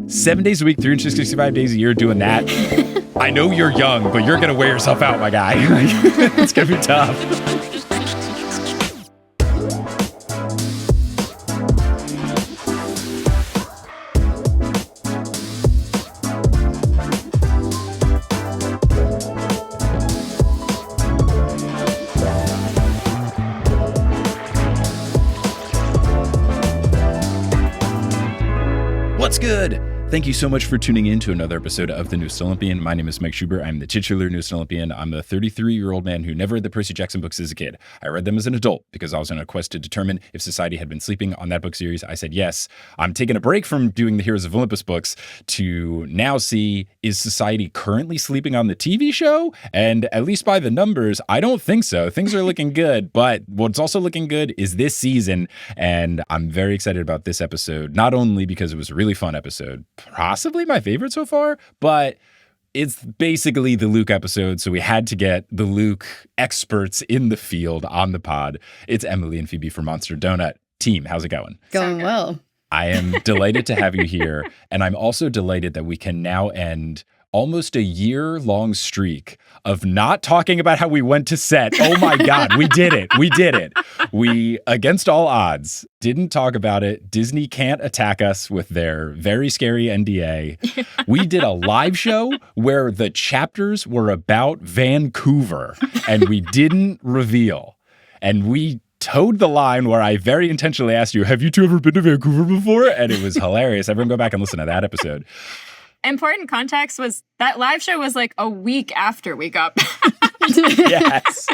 7 days a week, 365 days a year doing that. I know you're young, but you're going to wear yourself out, my guy. It's going to be tough. What's good? Thank you so much for tuning in to another episode of the Newest Olympian. My name is Mike Schubert. I'm the titular Newest Olympian. I'm a 33-year-old man who never read the Percy Jackson books as a kid. I read them as an adult because I was on a quest to determine if society had been sleeping on that book series. I said yes. I'm taking a break from doing the Heroes of Olympus books to now see, is society currently sleeping on the TV show? And at least by the numbers, I don't think so. Things are looking good, but what's also looking good is this season. And I'm very excited about this episode, not only because it was a really fun episode, possibly my favorite so far, but it's basically the Luke episode, so we had to get the Luke experts in the field on the pod. It's Emily and Phoebe from Monster Donut. Team, how's it going? Going well. I am delighted to have you here, and I'm also delighted that we can now end almost a year-long streak of not talking about how we went to set. Oh my God, we did it. We did it. We, against all odds, didn't talk about it. Disney can't attack us with their very scary NDA. We did a live show where the chapters were about Vancouver, and we didn't reveal. And we towed the line where I very intentionally asked you, have you two ever been to Vancouver before? And it was hilarious. Everyone go back and listen to that episode. Important context was that live show was like a week after we got back. Yes.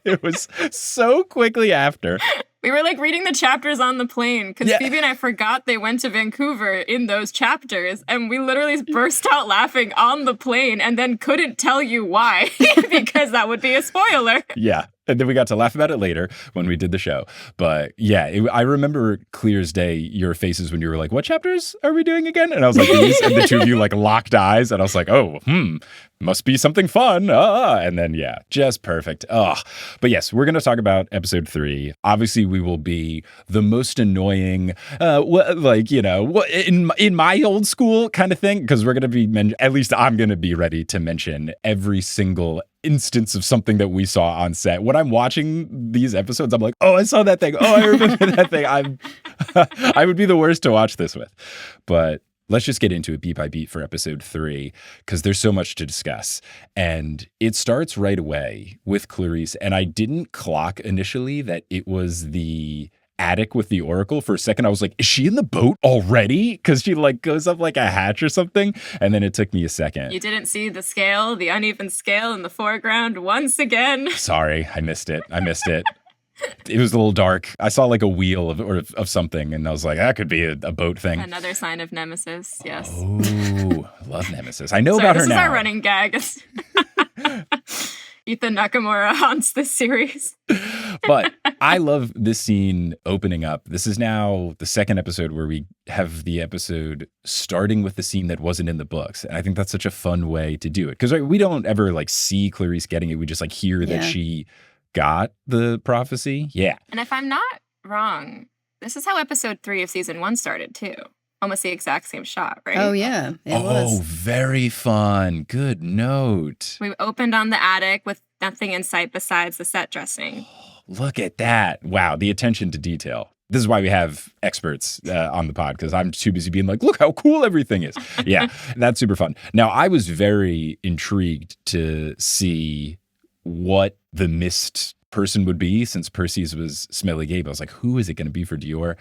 It was so quickly after. We were like reading the chapters on the plane because Phoebe and I forgot they went to Vancouver in those chapters. And we literally burst out laughing on the plane and then couldn't tell you why because that would be a spoiler. Yeah. And then we got to laugh about it later when we did the show. But yeah, I remember clear as day your faces when you were like, what chapters are we doing again? And I was like, these. And the two of you like locked eyes. And I was like, oh, must be something fun. And then, yeah, just perfect. But yes, we're going to talk about episode 3. Obviously, we will be the most annoying, in my old school kind of thing, because we're going to be, at least I'm going to be ready to mention every single instance of something that we saw on set. When I'm watching these episodes, I'm like, oh, I saw that thing. Oh, I remember that thing. I would be the worst to watch this with. But let's just get into it beat by beat for episode 3, because there's so much to discuss. And it starts right away with Clarisse. And I didn't clock initially that it was the attic with the oracle. For a second, I was like, is she in the boat already? Because she like goes up like a hatch or something. And then it took me a second. You didn't see the scale, the uneven scale in the foreground once again. Sorry, I missed it. It was a little dark. I saw like a wheel of something, and I was like, that could be a boat thing. Another sign of Nemesis, yes. Oh, love Nemesis. I know about her now. This is our running gag. Ethan Nakamura haunts this series. But I love this scene opening up. This is now the second episode where we have the episode starting with the scene that wasn't in the books. And I think that's such a fun way to do it. Because we don't ever like see Clarisse getting it. We just like hear that she got the prophecy. Yeah. And if I'm not wrong, this is how episode 3 of season 1 started too. Almost the exact same shot, right? Oh, yeah. It was. Very fun. Good note. We opened on the attic with nothing in sight besides the set dressing. Look at that. Wow. The attention to detail. This is why we have experts on the pod, because I'm too busy being like, look how cool everything is. Yeah, that's super fun. Now, I was very intrigued to see what the mist person would be, since Percy's was Smelly Gabe. I was like, who is it going to be for Dior?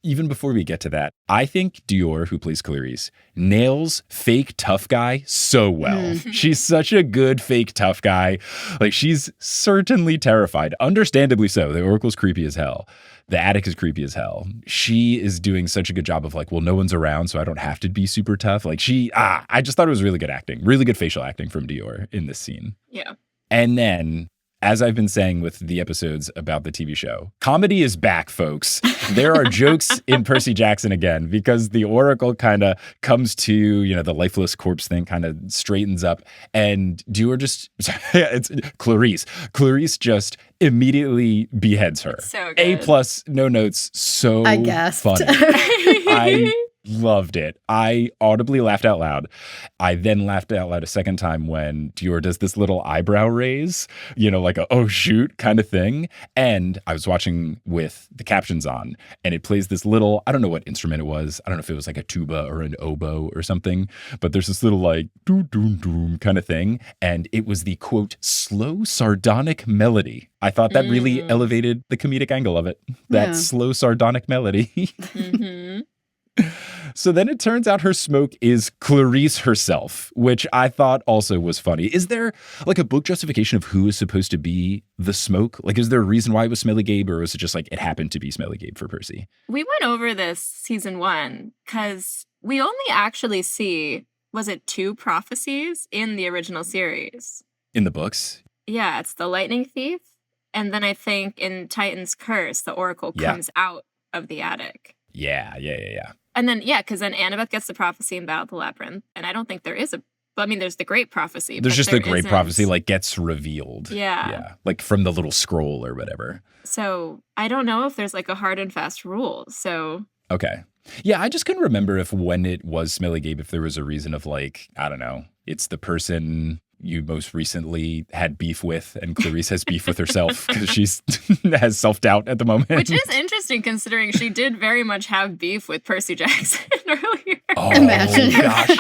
Even before we get to that, I think Dior, who plays Clarisse, nails fake tough guy so well. She's such a good fake tough guy. Like, she's certainly terrified. Understandably so. The Oracle's creepy as hell. The attic is creepy as hell. She is doing such a good job of like, well, no one's around, so I don't have to be super tough. Like I just thought it was really good acting. Really good facial acting from Dior in this scene. Yeah. And then, as I've been saying with the episodes about the TV show, comedy is back, folks. There are jokes in Percy Jackson again, because the Oracle kind of comes to, the lifeless corpse thing kind of straightens up. And it's Clarisse. Clarisse just immediately beheads her. So good. A+, no notes, so I gasped. funny. Loved it. I audibly laughed out loud. I then laughed out loud a second time when Dior does this little eyebrow raise, like a, oh shoot kind of thing. And I was watching with the captions on, and it plays this little, I don't know what instrument it was. I don't know if it was like a tuba or an oboe or something, but there's this little like doom, doom, doom kind of thing. And it was the quote, slow sardonic melody. I thought that really elevated the comedic angle of it. That slow sardonic melody. Mm-hmm. So then it turns out her smoke is Clarice herself, which I thought also was funny. Is there like a book justification of who is supposed to be the smoke? Like, is there a reason why it was Smelly Gabe, or was it just like it happened to be Smelly Gabe for Percy? We went over this season 1 because we only actually see, was it 2 prophecies in the original series? In the books? Yeah, it's the lightning thief. And then I think in Titan's Curse, the oracle comes out of the attic. Yeah. And then, because then Annabeth gets the prophecy in Battle of the Labyrinth. And I don't think there is there's the Great Prophecy. There's just the Great Prophecy, like, gets revealed. Yeah. Like from the little scroll or whatever. So I don't know if there's like a hard and fast rule. So. Okay. Yeah, I just couldn't remember if when it was Smelly Gabe, if there was a reason of like, I don't know, it's the person you most recently had beef with, and Clarice has beef with herself because she's has self-doubt at the moment. Which is interesting considering she did very much have beef with Percy Jackson earlier. Oh, Imagine. Gosh.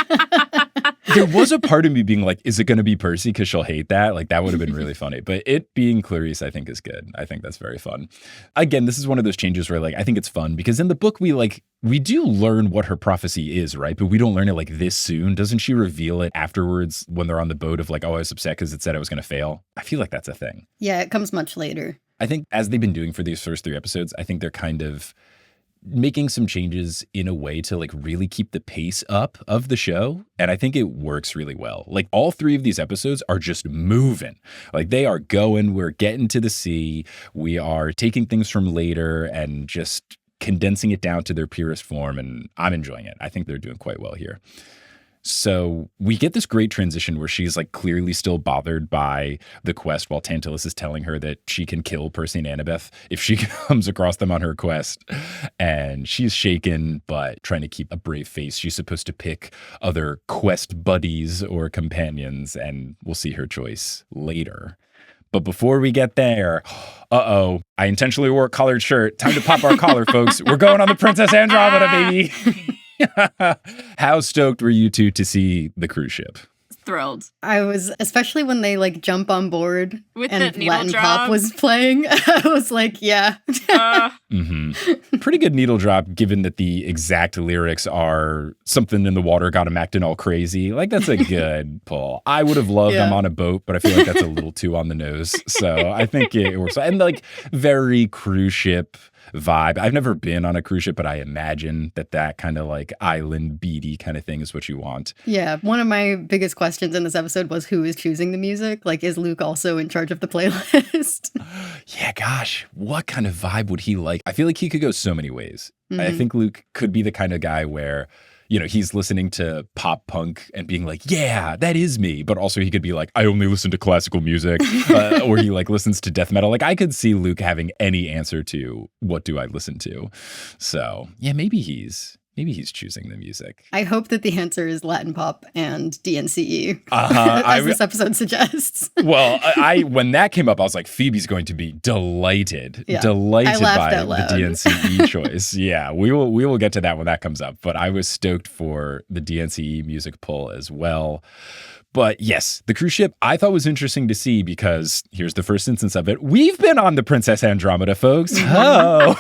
There was a part of me being like, is it going to be Percy because she'll hate that? Like, that would have been really funny. But it being Clarice, I think, is good. I think that's very fun. Again, this is one of those changes where, like, I think it's fun because in the book, we do learn what her prophecy is, right? But we don't learn it like this soon. Doesn't she reveal it afterwards when they're on the boat of like, oh, I was upset because it said I was going to fail? I feel like that's a thing. Yeah, it comes much later. I think as they've been doing for these first 3 episodes, I think they're kind of making some changes in a way to like really keep the pace up of the show. And I think it works really well. Like all 3 of these episodes are just moving. Like they are going, we're getting to the sea. We are taking things from later and just condensing it down to their purest form. And I'm enjoying it. I think they're doing quite well here. So we get this great transition where she's like clearly still bothered by the quest while Tantalus is telling her that she can kill Percy and Annabeth if she comes across them on her quest. And she's shaken, but trying to keep a brave face. She's supposed to pick other quest buddies or companions, and we'll see her choice later. But before we get there, I intentionally wore a collared shirt. Time to pop our collar, folks. We're going on the Princess Andromeda, baby. How stoked were you two to see the cruise ship? Thrilled. I was, especially when they like jump on board with and the needle Latin drop. pop was playing. I was like, yeah. Pretty good needle drop, given that the exact lyrics are something in the water got him acting all crazy. Like that's a good pull. I would have loved I'm on a boat, but I feel like that's a little too on the nose. So I think it works. And like very cruise ship vibe. I've never been on a cruise ship, but I imagine that kind of like island beady kind of thing is what you want. Yeah. One of my biggest questions in this episode was who is choosing the music? Like, is Luke also in charge of the playlist? Yeah, gosh, what kind of vibe would he like? I feel like he could go so many ways. I think Luke could be the kind of guy where, you know, he's listening to pop punk and being like, yeah, that is me. But also he could be like, I only listen to classical music, or he like listens to death metal. Like I could see Luke having any answer to what do I listen to? So yeah, maybe he's choosing the music. I hope that the answer is Latin pop and DNCE, as this episode suggests. Well, when that came up, I was like, Phoebe's going to be delighted by the DNCE choice. Yeah, we will get to that when that comes up. But I was stoked for the DNCE music pull as well. But yes, the cruise ship I thought was interesting to see because here's the first instance of it. We've been on the Princess Andromeda, folks. Oh.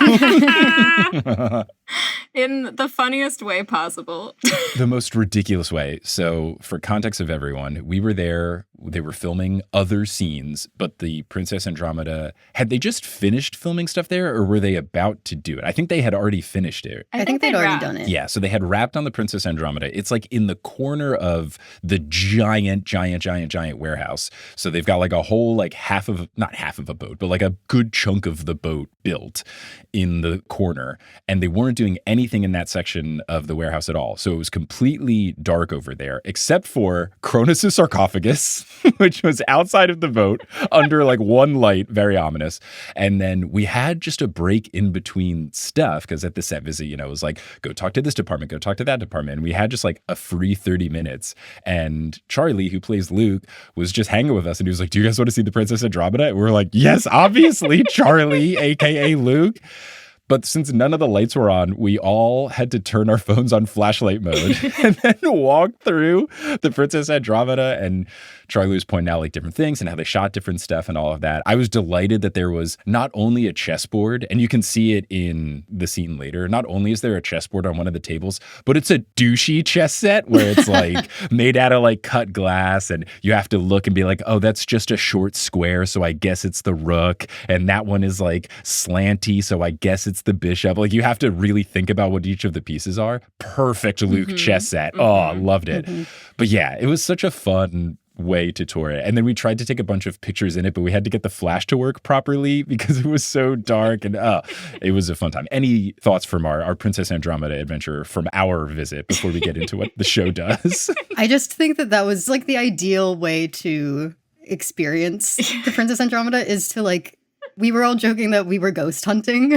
In the funniest way possible. The most ridiculous way. So for context of everyone, we were there. They were filming other scenes, but the Princess Andromeda, had they just finished filming stuff there or were they about to do it? I think they had already finished it. I think they'd already done it. Yeah, so they had wrapped on the Princess Andromeda. It's like in the corner of the giant warehouse. So they've got like a whole like not half of a boat, but like a good chunk of the boat built in the corner. And they weren't doing anything in that section of the warehouse at all. So it was completely dark over there, except for Kronos' sarcophagus. which was outside of the boat under like one light, very ominous. And then we had just a break in between stuff because at the set visit, it was like, go talk to this department, go talk to that department. And we had just like a free 30 minutes. And Charlie, who plays Luke, was just hanging with us. And he was like, do you guys want to see the Princess Andromeda? And we were like, yes, obviously, Charlie, aka Luke. But since none of the lights were on, we all had to turn our phones on flashlight mode and then walk through the Princess Andromeda. And Charlie was pointing out like different things and how they shot different stuff and all of that. I was delighted that there was not only a chessboard, and you can see it in the scene later. Not only is there a chessboard on one of the tables, but it's a douchey chess set where it's like made out of like cut glass, and you have to look and be like, oh, that's just a short square, so I guess it's the rook. And that one is like slanty, so I guess it's the bishop. Like you have to really think about what each of the pieces are. Perfect Luke chess set. Oh, I loved it. But yeah, it was such a fun way to tour it. And then we tried to take a bunch of pictures in it, but we had to get the flash to work properly because it was so dark, and it was a fun time. Any thoughts from our Princess Andromeda adventure from our visit before we get into what the show does? I just think that was like the ideal way to experience the Princess Andromeda is to like, we were all joking that we were ghost hunting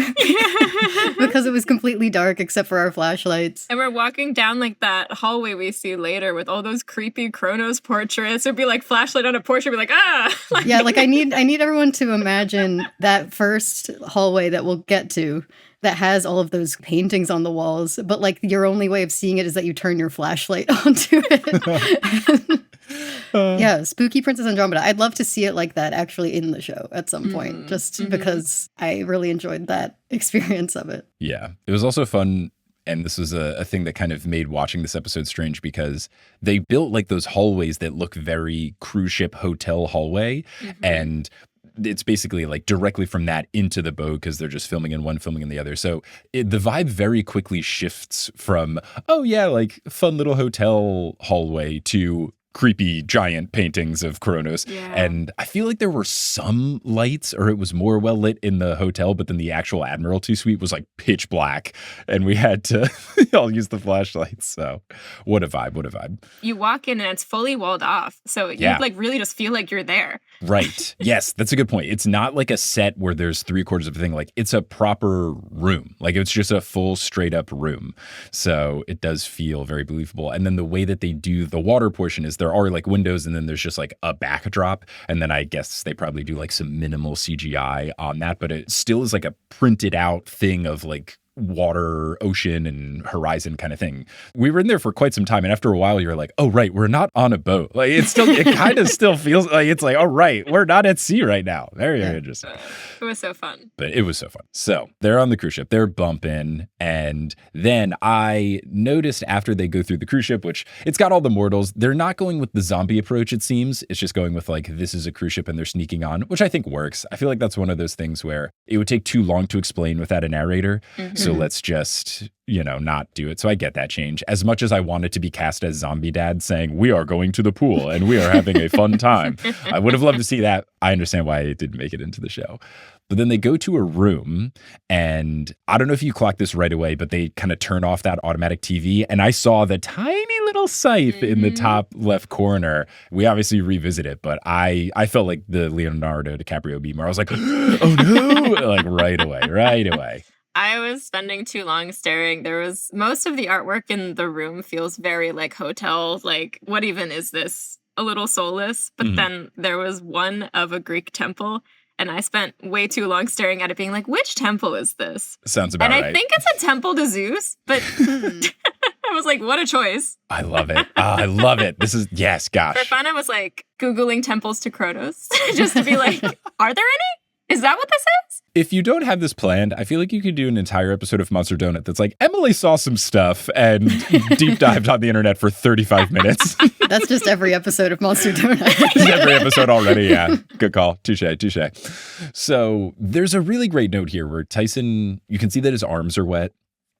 because it was completely dark except for our flashlights. And we're walking down like that hallway we see later with all those creepy Kronos portraits. It'd be like flashlight on a portrait, be like, ah! Yeah, like I need everyone to imagine that first hallway that we'll get to that has all of those paintings on the walls, but like your only way of seeing it is that you turn your flashlight onto it. Yeah, spooky Princess Andromeda. I'd love to see it like that actually in the show at some point, just because I really enjoyed that experience of it. Yeah, it was also fun. And this was a thing that kind of made watching this episode strange because they built like those hallways that look very cruise ship hotel hallway. And it's basically like directly from that into the boat because they're just filming in one, filming in the other. So the vibe very quickly shifts from, oh yeah, like fun little hotel hallway to creepy giant paintings of Kronos. Yeah. And I feel like there were some lights, or it was more well lit in the hotel, but then the actual Admiralty suite was like pitch black and we had to all use the flashlights. So what a vibe, what a vibe. You walk in and it's fully walled off. So you like really just feel like you're there. Right. Yes, that's a good point. It's not like a set where there's 3/4 of a thing. Like it's a proper room. Like it's just a full straight up room. So it does feel very believable. And then the way that they do the water portion is there are like windows and then there's just like a backdrop. And then I guess they probably do like some minimal CGI on that, but it still is like a printed out thing of like water, ocean, and horizon kind of thing. We were in there for quite some time, and after a while you're like, oh right, we're not on a boat. Like it kind of still feels like it's like, oh right, we're not at sea right now. Very interesting. It was so fun. But it was so fun. So they're on the cruise ship, they're bumping, and then I noticed after they go through the cruise ship, which it's got all the mortals, they're not going with the zombie approach, it seems. It's just going with like, this is a cruise ship and they're sneaking on, which I think works. I feel like that's one of those things where it would take too long to explain without a narrator. So let's just, not do it. So I get that change. As much as I wanted to be cast as Zombie Dad saying, we are going to the pool and we are having a fun time. I would have loved to see that. I understand why it didn't make it into the show. But then they go to a room, and I don't know if you clocked this right away, but they kind of turn off that automatic TV, and I saw the tiny little scythe in the top left corner. We obviously revisit it, but I felt like the Leonardo DiCaprio meme where I was like, oh no, like right away. I was spending too long staring. There was most of the artwork in the room feels very like hotel, like what even is this? A little soulless. But then there was one of a Greek temple, and I spent way too long staring at it being like, which temple is this? Sounds about right. And I think it's a temple to Zeus, but I was like, what a choice. I love it. I love it. This is, yes, gosh. For fun, I was like Googling temples to Kronos just to be like, are there any? Is that what this is? If you don't have this planned, I feel like you could do an entire episode of Monster Donut that's like, Emily saw some stuff and deep dived on the internet for 35 minutes. That's just every episode of Monster Donut. It's every episode already, yeah. Good call. Touche. So there's a really great note here where Tyson, you can see that his arms are wet.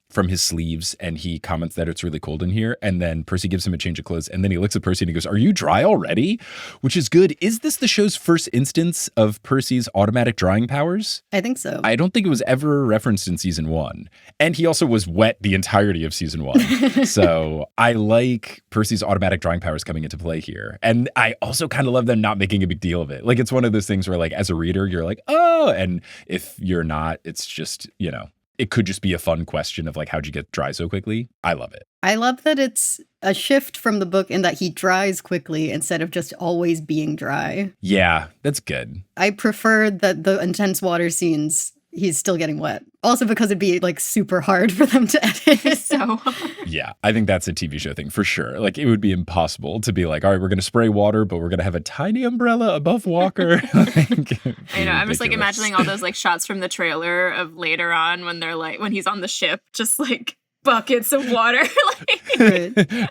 from his sleeves, and he comments that it's really cold in here. And then Percy gives him a change of clothes, and then he looks at Percy and he goes, "Are you dry already?" Which is good. Is this the show's first instance of Percy's automatic drying powers? I think so. I don't think it was ever referenced in season 1. And he also was wet the entirety of season 1. So I like Percy's automatic drying powers coming into play here. And I also kind of love them not making a big deal of it. Like, it's one of those things where, like, as a reader, you're like, oh, and if you're not, it's just, you know, it could just be a fun question of like, how'd you get dry so quickly? I love it. I love that it's a shift from the book in that he dries quickly instead of just always being dry. Yeah, that's good. I prefer that the intense water scenes, he's still getting wet. Also because it'd be like super hard for them to edit. So yeah, I think that's a TV show thing for sure. Like, it would be impossible to be like, all right, we're going to spray water, but we're going to have a tiny umbrella above Walker. I know. I'm just like imagining all those like shots from the trailer of later on when they're like, when he's on the ship, just like buckets of water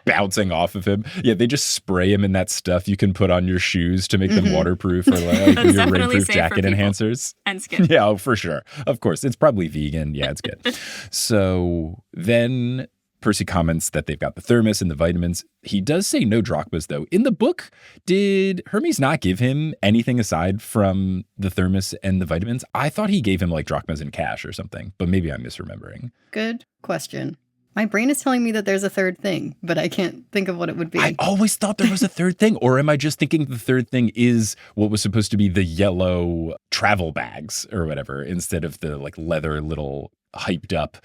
bouncing off of him. Yeah, they just spray him in that stuff you can put on your shoes to make them waterproof, or like your rainproof jacket enhancers and skin. Yeah, oh, for sure. Of course, it's probably vegan. Yeah, it's good. So then Percy comments that they've got the thermos and the vitamins. He does say no drachmas, though. In the book, did Hermes not give him anything aside from the thermos and the vitamins? I thought he gave him like drachmas and cash or something, but maybe I'm misremembering. Good question. My brain is telling me that there's a third thing, but I can't think of what it would be. I always thought there was a third thing. Or am I just thinking the third thing is what was supposed to be the yellow travel bags or whatever, instead of the like leather little hyped up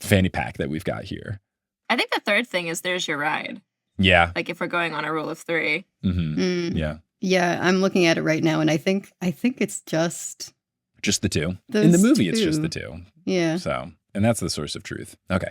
fanny pack that we've got here? I think the third thing is there's your ride. Yeah. Like if we're going on a rule of 3. Mm-hmm. Yeah. Yeah, I'm looking at it right now, and I think it's just the 2. Those In the movie, 2. it's just the 2. Yeah. So, and that's the source of truth. Okay.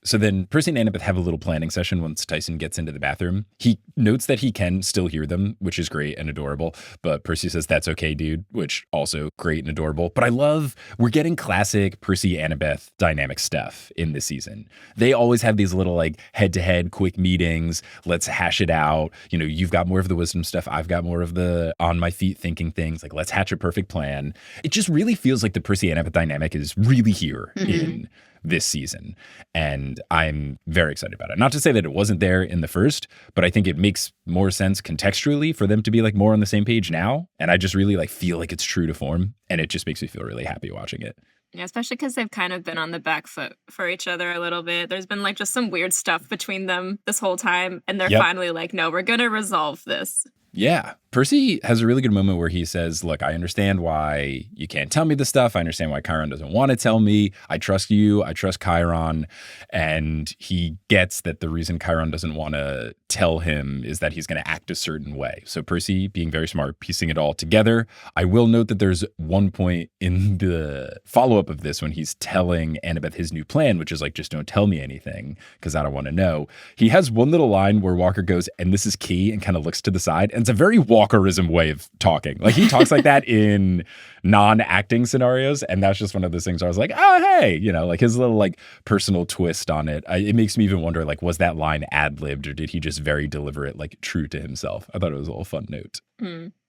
So then Percy and Annabeth have a little planning session once Tyson gets into the bathroom. He notes that he can still hear them, which is great and adorable. But Percy says, "That's okay, dude," which also great and adorable. But I love, we're getting classic Percy Annabeth dynamic stuff in this season. They always have these little like head-to-head quick meetings. Let's hash it out. You know, you've got more of the wisdom stuff. I've got more of the on my feet thinking things. Like, let's hatch a perfect plan. It just really feels like the Percy Annabeth dynamic is really here in this season. And I'm very excited about it. Not to say that it wasn't there in the first, but I think it makes more sense contextually for them to be like more on the same page now. And I just really like feel like it's true to form. And it just makes me feel really happy watching it. Yeah, especially because they've kind of been on the back foot for each other a little bit. There's been like just some weird stuff between them this whole time. And they're finally like, no, we're going to resolve this. Yeah. Percy has a really good moment where he says, look, I understand why you can't tell me this stuff. I understand why Chiron doesn't want to tell me. I trust you. I trust Chiron. And he gets that the reason Chiron doesn't want to tell him is that he's going to act a certain way. So Percy, being very smart, piecing it all together. I will note that there's one point in the follow-up of this when he's telling Annabeth his new plan, which is like, just don't tell me anything because I don't want to know. He has one little line where Walker goes, and this is key, and kind of looks to the side. And it's a very Walkerism way of talking. Like, he talks like that in non-acting scenarios. And that's just one of those things where I was like, oh, hey, you know, like his little like personal twist on it. It makes me even wonder, like, was that line ad-libbed or did he just very deliberate, like true to himself? I thought it was a little fun note.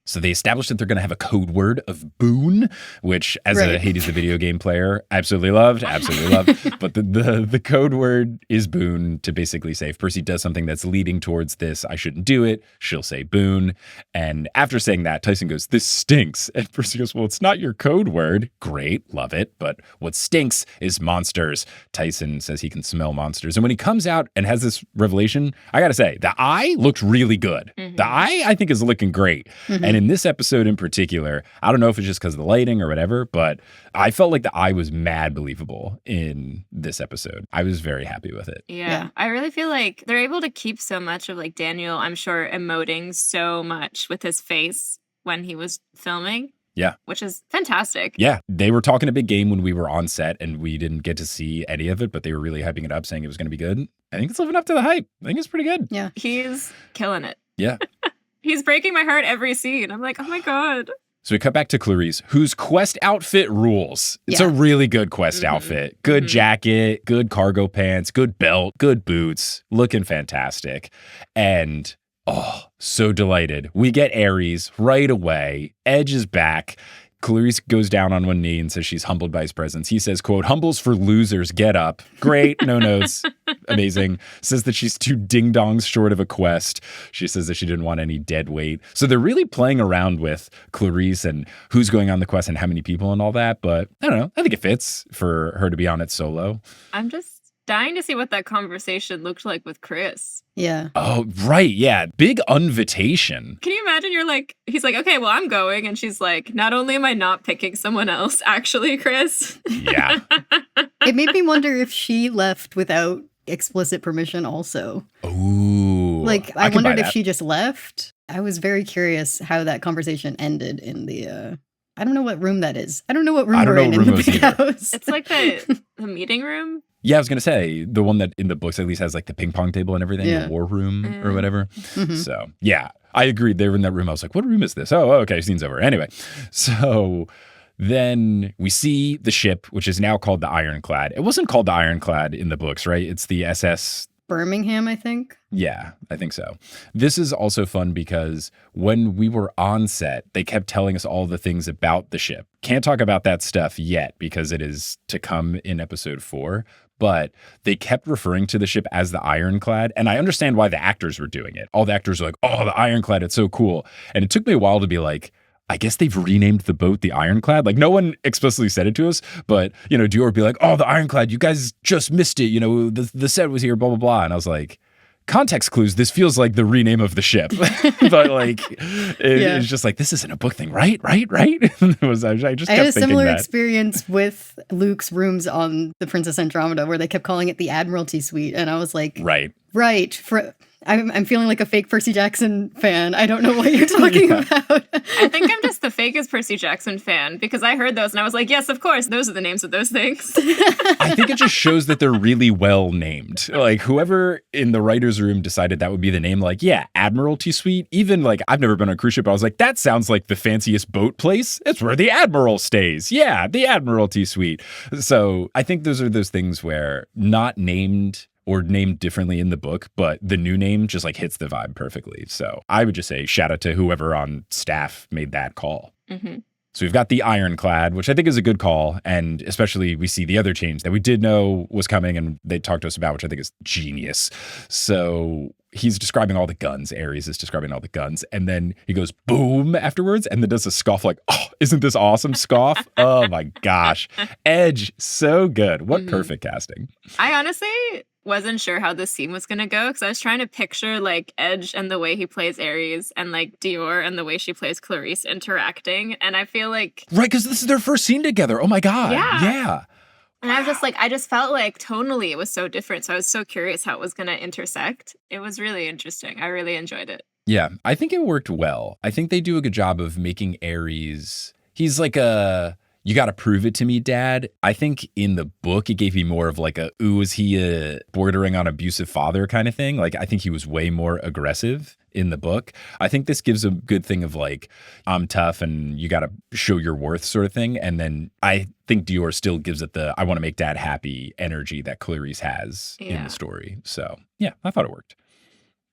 So they established that they're going to have a code word of boon, which as a Hades the video game player, absolutely loved. But the code word is boon, to basically say if Percy does something that's leading towards this, I shouldn't do it. She'll say boon. And after saying that, Tyson goes, this stinks. And Percy goes, well, it's not your code word. Great. Love it. But what stinks is monsters. Tyson says he can smell monsters. And when he comes out and has this revelation, I got to say, the eye looked really good. The eye, I think, is looking great. And in this episode in particular, I don't know if it's just because of the lighting or whatever, but I felt like the eye was mad believable in this episode. I was very happy with it. Yeah. I really feel like they're able to keep so much of like Daniel, I'm sure, emoting so much with his face when he was filming. Yeah. Which is fantastic. Yeah. They were talking a big game when we were on set and we didn't get to see any of it, but they were really hyping it up, saying it was going to be good. I think it's living up to the hype. I think it's pretty good. Yeah. He's killing it. Yeah. He's breaking my heart every scene. I'm like, oh my God. So we cut back to Clarice, whose quest outfit rules. It's a really good quest outfit. Good jacket, good cargo pants, good belt, good boots, looking fantastic. And oh, so delighted. We get Ares right away. Edge is back. Clarice goes down on one knee and says she's humbled by his presence. He says, quote, "Humbles for losers, get up." Great, no notes. Amazing. Says that she's 2 ding-dongs short of a quest. She says that she didn't want any dead weight. So they're really playing around with Clarice and who's going on the quest and how many people and all that. But I don't know. I think it fits for her to be on it solo. I'm just dying to see what that conversation looked like with Chris. Yeah. Oh, right. Yeah. Big invitation. Can you imagine he's like, okay, well, I'm going. And she's like, not only am I not picking someone else, actually, Chris. Yeah. It made me wonder if she left without explicit permission also. Ooh. Like, I wondered if she just left. I was very curious how that conversation ended in the, I don't know what room that is. I don't know what room we're in the big house. It's like the meeting room. Yeah, I was going to say, the one that in the books at least has like the ping pong table and everything, the war room or whatever. Mm-hmm. So, yeah, I agreed. They were in that room. I was like, what room is this? Oh, okay, scene's over. Anyway, so then we see the ship, which is now called the Ironclad. It wasn't called the Ironclad in the books, right? It's the SS... Birmingham, I think. Yeah, I think so. This is also fun because when we were on set, they kept telling us all the things about the ship. Can't talk about that stuff yet because it is to come in episode 4. But they kept referring to the ship as the Ironclad. And I understand why the actors were doing it. All the actors were like, oh, the Ironclad, it's so cool. And it took me a while to be like, I guess they've renamed the boat the Ironclad. Like, no one explicitly said it to us, but, you know, Dior would be like, oh, the Ironclad, you guys just missed it. You know, the set was here, blah, blah, blah. And I was like, context clues, this feels like the rename of the ship. But like, it's just like, this isn't a book thing, right? I had a similar experience with Luke's rooms on the Princess Andromeda where they kept calling it the Admiralty Suite. And I was like, right. I'm feeling like a fake Percy Jackson fan. I don't know what you're talking about. I think I'm just the fakest Percy Jackson fan because I heard those and I was like, yes, of course, those are the names of those things. I think it just shows that they're really well named. Like whoever in the writer's room decided that would be the name, like, yeah, Admiralty Suite. Even like, I've never been on a cruise ship. I was like, that sounds like the fanciest boat place. It's where the Admiral stays. Yeah, the Admiralty Suite. So I think those are those things where not named or named differently in the book, but the new name just like hits the vibe perfectly. So I would just say shout out to whoever on staff made that call. Mm-hmm. So we've got the Ironclad, which I think is a good call. And especially we see the other change that we did know was coming and they talked to us about, which I think is genius. So he's describing all the guns. Ares is describing all the guns. And then he goes boom afterwards and then does a scoff like, oh, isn't this awesome scoff? Oh my gosh. Edge, so good. What perfect casting. I honestly wasn't sure how this scene was going to go because I was trying to picture like Edge and the way he plays Ares and like Dior and the way she plays Clarice interacting. And I feel like... Right, because this is their first scene together. Oh my God. Yeah. And I just felt like tonally it was so different. So I was so curious how it was going to intersect. It was really interesting. I really enjoyed it. Yeah, I think it worked well. I think they do a good job of making Ares... He's like a... You got to prove it to me, Dad. I think in the book, it gave me more of like is he a bordering on abusive father kind of thing? Like, I think he was way more aggressive in the book. I think this gives a good thing of like, I'm tough and you got to show your worth sort of thing. And then I think Dior still gives it the, I want to make Dad happy energy that Clarice has in the story. So yeah, I thought it worked.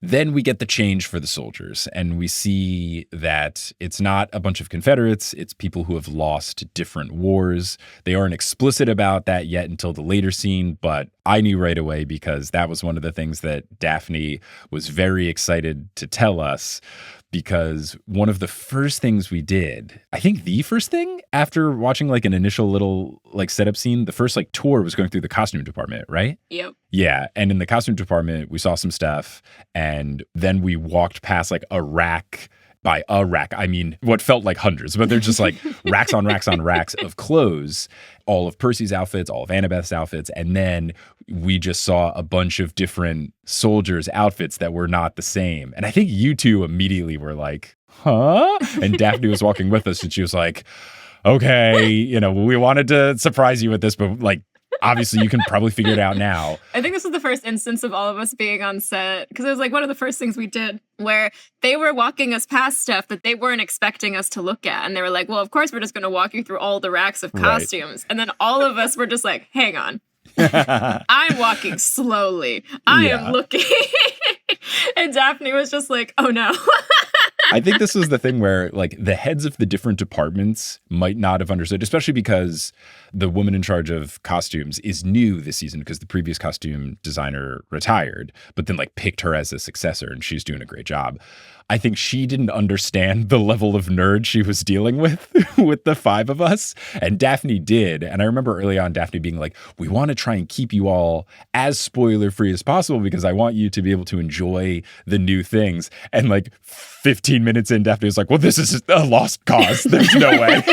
Then we get the change for the soldiers, and we see that it's not a bunch of Confederates, it's people who have lost different wars. They aren't explicit about that yet until the later scene, but I knew right away because that was one of the things that Daphne was very excited to tell us. Because one of the first things we did, I think the first thing after watching like an initial little like setup scene, the first like tour was going through the costume department, right? Yep. Yeah. And in the costume department, we saw some stuff and then we walked past like a rack. By a rack, I mean what felt like hundreds, but they're just like racks on racks on racks of clothes, all of Percy's outfits, all of Annabeth's outfits. And then we just saw a bunch of different soldiers' outfits that were not the same. And I think you two immediately were like, huh? And Daphne was walking with us and she was like, okay, you know, we wanted to surprise you with this, but like, obviously, you can probably figure it out now. I think this was the first instance of all of us being on set because it was like one of the first things we did where they were walking us past stuff that they weren't expecting us to look at. And they were like, well, of course, we're just going to walk you through all the racks of costumes. Right. And then all of us were just like, hang on. I'm walking slowly. I am looking. And Daphne was just like, oh no. I think this was the thing where like the heads of the different departments might not have understood, especially because the woman in charge of costumes is new this season because the previous costume designer retired, but then like picked her as a successor and she's doing a great job. I think she didn't understand the level of nerd she was dealing with the five of us. And Daphne did. And I remember early on Daphne being like, we want to try and keep you all as spoiler free as possible because I want you to be able to enjoy the new things. And like 15 minutes in, Daphne was like, well, this is a lost cause. There's no way.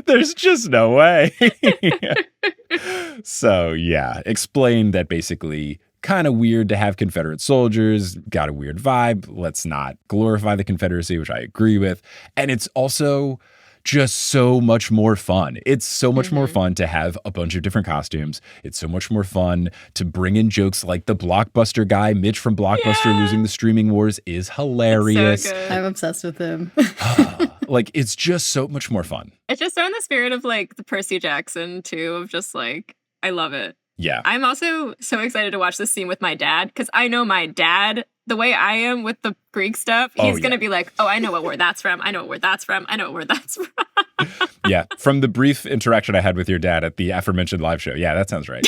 There's just no way. So yeah, explain that basically kind of weird to have Confederate soldiers, got a weird vibe. Let's not glorify the Confederacy, which I agree with. And it's also just so much more fun. It's so much more fun to have a bunch of different costumes. It's so much more fun to bring in jokes like the Blockbuster guy, Mitch from Blockbuster losing the streaming wars is hilarious. So good. I'm obsessed with him. Like, it's just so much more fun. It's just so in the spirit of like the Percy Jackson too, of just like, I love it. Yeah. I'm also so excited to watch this scene with my dad because I know my dad, the way I am with the Greek stuff, he's going to be like, oh, I know what word that's from. I know what word that's from. I know what word that's from. Yeah. From the brief interaction I had with your dad at the aforementioned live show. Yeah, that sounds right.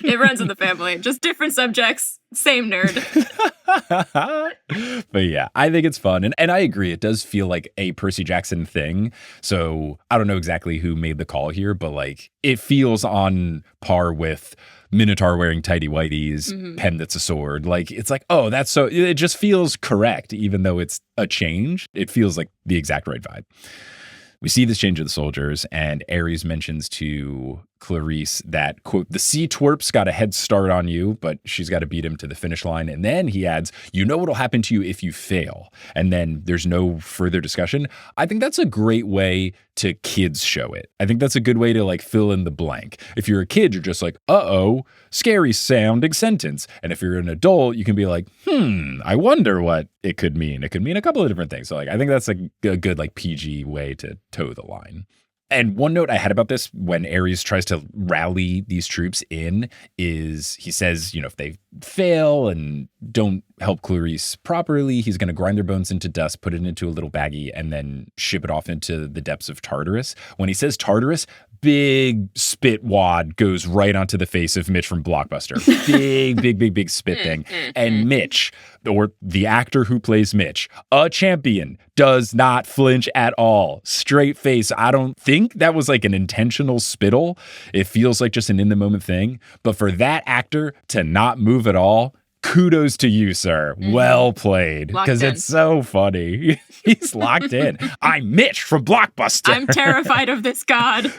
It runs in the family. Just different subjects, same nerd. But yeah, I think it's fun. And I agree. It does feel like a Percy Jackson thing. So I don't know exactly who made the call here, but like it feels on par with Minotaur wearing tighty whities, pen that's a sword. Like it's like, oh, that's so, it just feels correct. Even though it's a change, it feels like the exact right vibe. We see this change of the soldiers, and Ares mentions to Clarice that, quote, the sea twerp's got a head start on you, but she's got to beat him to the finish line. And then he adds, you know what'll happen to you if you fail. And then there's no further discussion. I think that's a great way to kids show it. I think that's a good way to like fill in the blank. If you're a kid, you're just like, uh-oh, scary sounding sentence. And if you're an adult, you can be like, I wonder what it could mean. It could mean a couple of different things. So like, I think that's a good like PG way to toe the line. And one note I had about this when Ares tries to rally these troops in is he says, you know, if they fail and don't help Clarice properly, he's going to grind their bones into dust, put it into a little baggie, and then ship it off into the depths of Tartarus. When he says Tartarus, big spit wad goes right onto the face of Mitch from Blockbuster. Big spit thing. And Mitch, or the actor who plays Mitch, a champion, does not flinch at all. Straight face. I don't think that was like an intentional spittle. It feels like just an in-the-moment thing. But for that actor to not move at all, kudos to you, sir. Well played. Because it's so funny. He's locked in. I'm Mitch from Blockbuster. I'm terrified of this god.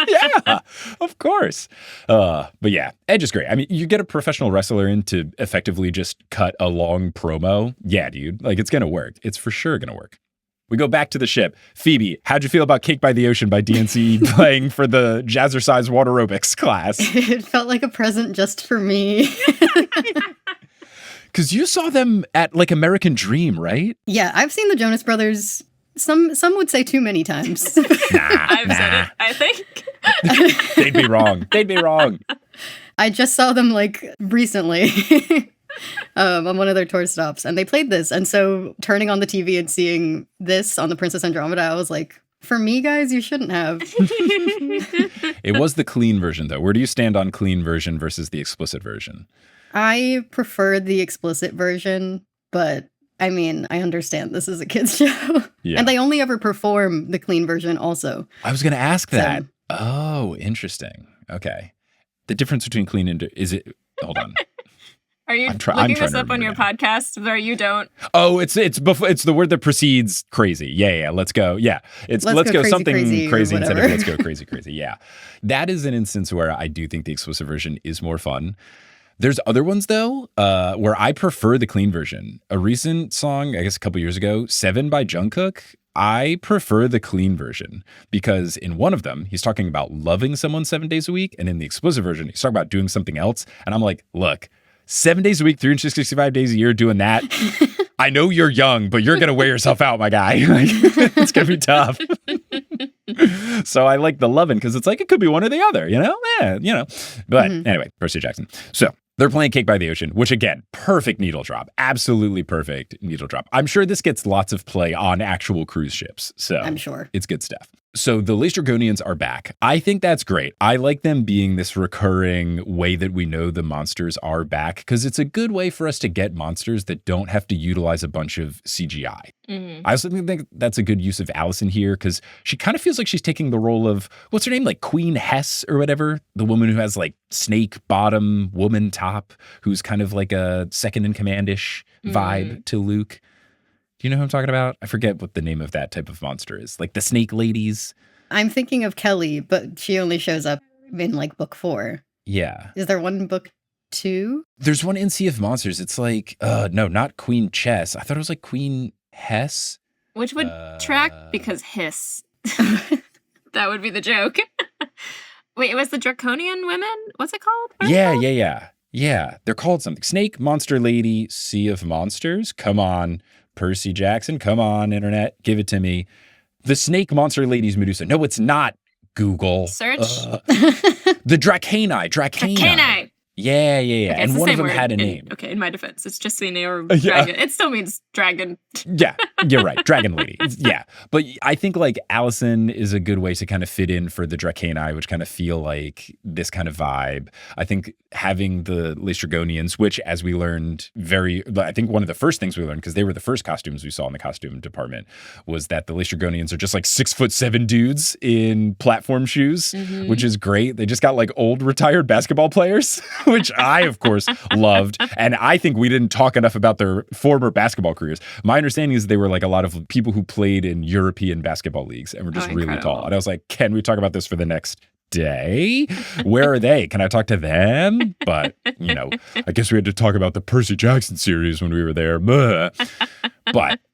Yeah, of course. But yeah, Edge is great. I mean, you get a professional wrestler in to effectively just cut a long promo. Yeah, dude. Like, it's going to work. It's for sure going to work. We go back to the ship. Phoebe, how'd you feel about Cake by the Ocean by DNCE playing for the Jazzercise Water Aerobics class? It felt like a present just for me. Because you saw them at like American Dream, right? Yeah, I've seen the Jonas Brothers, some would say too many times. I've said it, I think. They'd be wrong. They'd be wrong. I just saw them like recently. On one of their tour stops, and they played this. And so turning on the TV and seeing this on the Princess Andromeda, I was like, for me, guys, you shouldn't have. It was the clean version, though. Where do you stand on clean version versus the explicit version? I prefer the explicit version, but I mean, I understand this is a kid's show. Yeah. And they only ever perform the clean version also. I was going to ask that. So, oh, interesting. Okay. The difference between clean and... Is it... Hold on. Are you looking this up on your podcast where you don't? Oh, it's the word that precedes crazy. Yeah. Let's go. Yeah. Let's go something crazy instead of let's go crazy. Yeah. That is an instance where I do think the explicit version is more fun. There's other ones, though, where I prefer the clean version. A recent song, I guess a couple years ago, 7 by Jungkook, I prefer the clean version because in one of them, he's talking about loving someone 7 days a week. And in the explicit version, he's talking about doing something else. And I'm like, look, 7 days a week, 365 days a year doing that. I know you're young, but you're going to wear yourself out, my guy. Like, it's going to be tough. So I like the loving because it's like it could be one or the other, you know? Yeah, you know. But anyway, Percy Jackson. So They're playing Cake by the Ocean, which again, perfect needle drop. Absolutely perfect needle drop. I'm sure this gets lots of play on actual cruise ships. So I'm sure. It's good stuff. So the Laestrygonians are back. I think that's great. I like them being this recurring way that we know the monsters are back because it's a good way for us to get monsters that don't have to utilize a bunch of CGI. I also think that's a good use of Allison here because she kind of feels like she's taking the role of, what's her name? Like Queen Hess or whatever? The woman who has like snake bottom, woman top, who's kind of like a second in command-ish vibe to Luke. Do you know who I'm talking about? I forget what the name of that type of monster is. Like the snake ladies. I'm thinking of Kelly, but she only shows up in like book 4. Yeah. Is there one in book 2? There's one in Sea of Monsters. It's like, no, not Queen Chess. I thought it was like Queen Hess. Which would track because hiss. That would be the joke. Wait, it was the Draconian women? What's it called? Yeah. They're called something. Snake, Monster Lady, Sea of Monsters. Come on, Percy Jackson. Come on, internet. Give it to me. The Snake Monster Lady's Medusa. No, it's not. Google. Search. The Dracani. Yeah. Okay, and one of them had a name. In my defense, it's just Cine or dragon. It still means dragon. Yeah, you're right. Dragon lady. Yeah. But I think like Allison is a good way to kind of fit in for the Dracani, which kind of feel like this kind of vibe. I think having the Laestrygonians, which as we learned I think one of the first things we learned, because they were the first costumes we saw in the costume department, was that the Laestrygonians are just like 6'7" dudes in platform shoes, which is great. They just got like old retired basketball players. Which I, of course, loved. And I think we didn't talk enough about their former basketball careers. My understanding is they were like a lot of people who played in European basketball leagues and were just really tall. And I was like, can we talk about this for the next day? Where are they? Can I talk to them? But, I guess we had to talk about the Percy Jackson series when we were there. But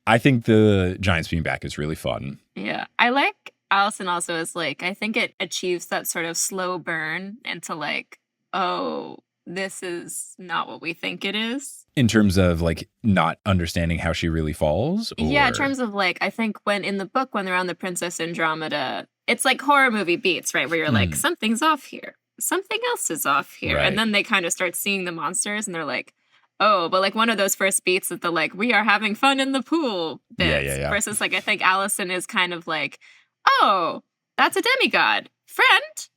I think the Giants being back is really fun. Yeah. I like Allison also as like, I think it achieves that sort of slow burn into like, oh, this is not what we think it is. In terms of like not understanding how she really falls? Or... Yeah, in terms of like, I think when in the book, when they're on the Princess Andromeda, it's like horror movie beats, right? Where you're like, something's off here. Something else is off here. Right. And then they kind of start seeing the monsters and they're like, oh, but like one of those first beats that the like, we are having fun in the pool bits. Yeah. Versus like, I think Allison is kind of like, oh, that's a demigod. Friend?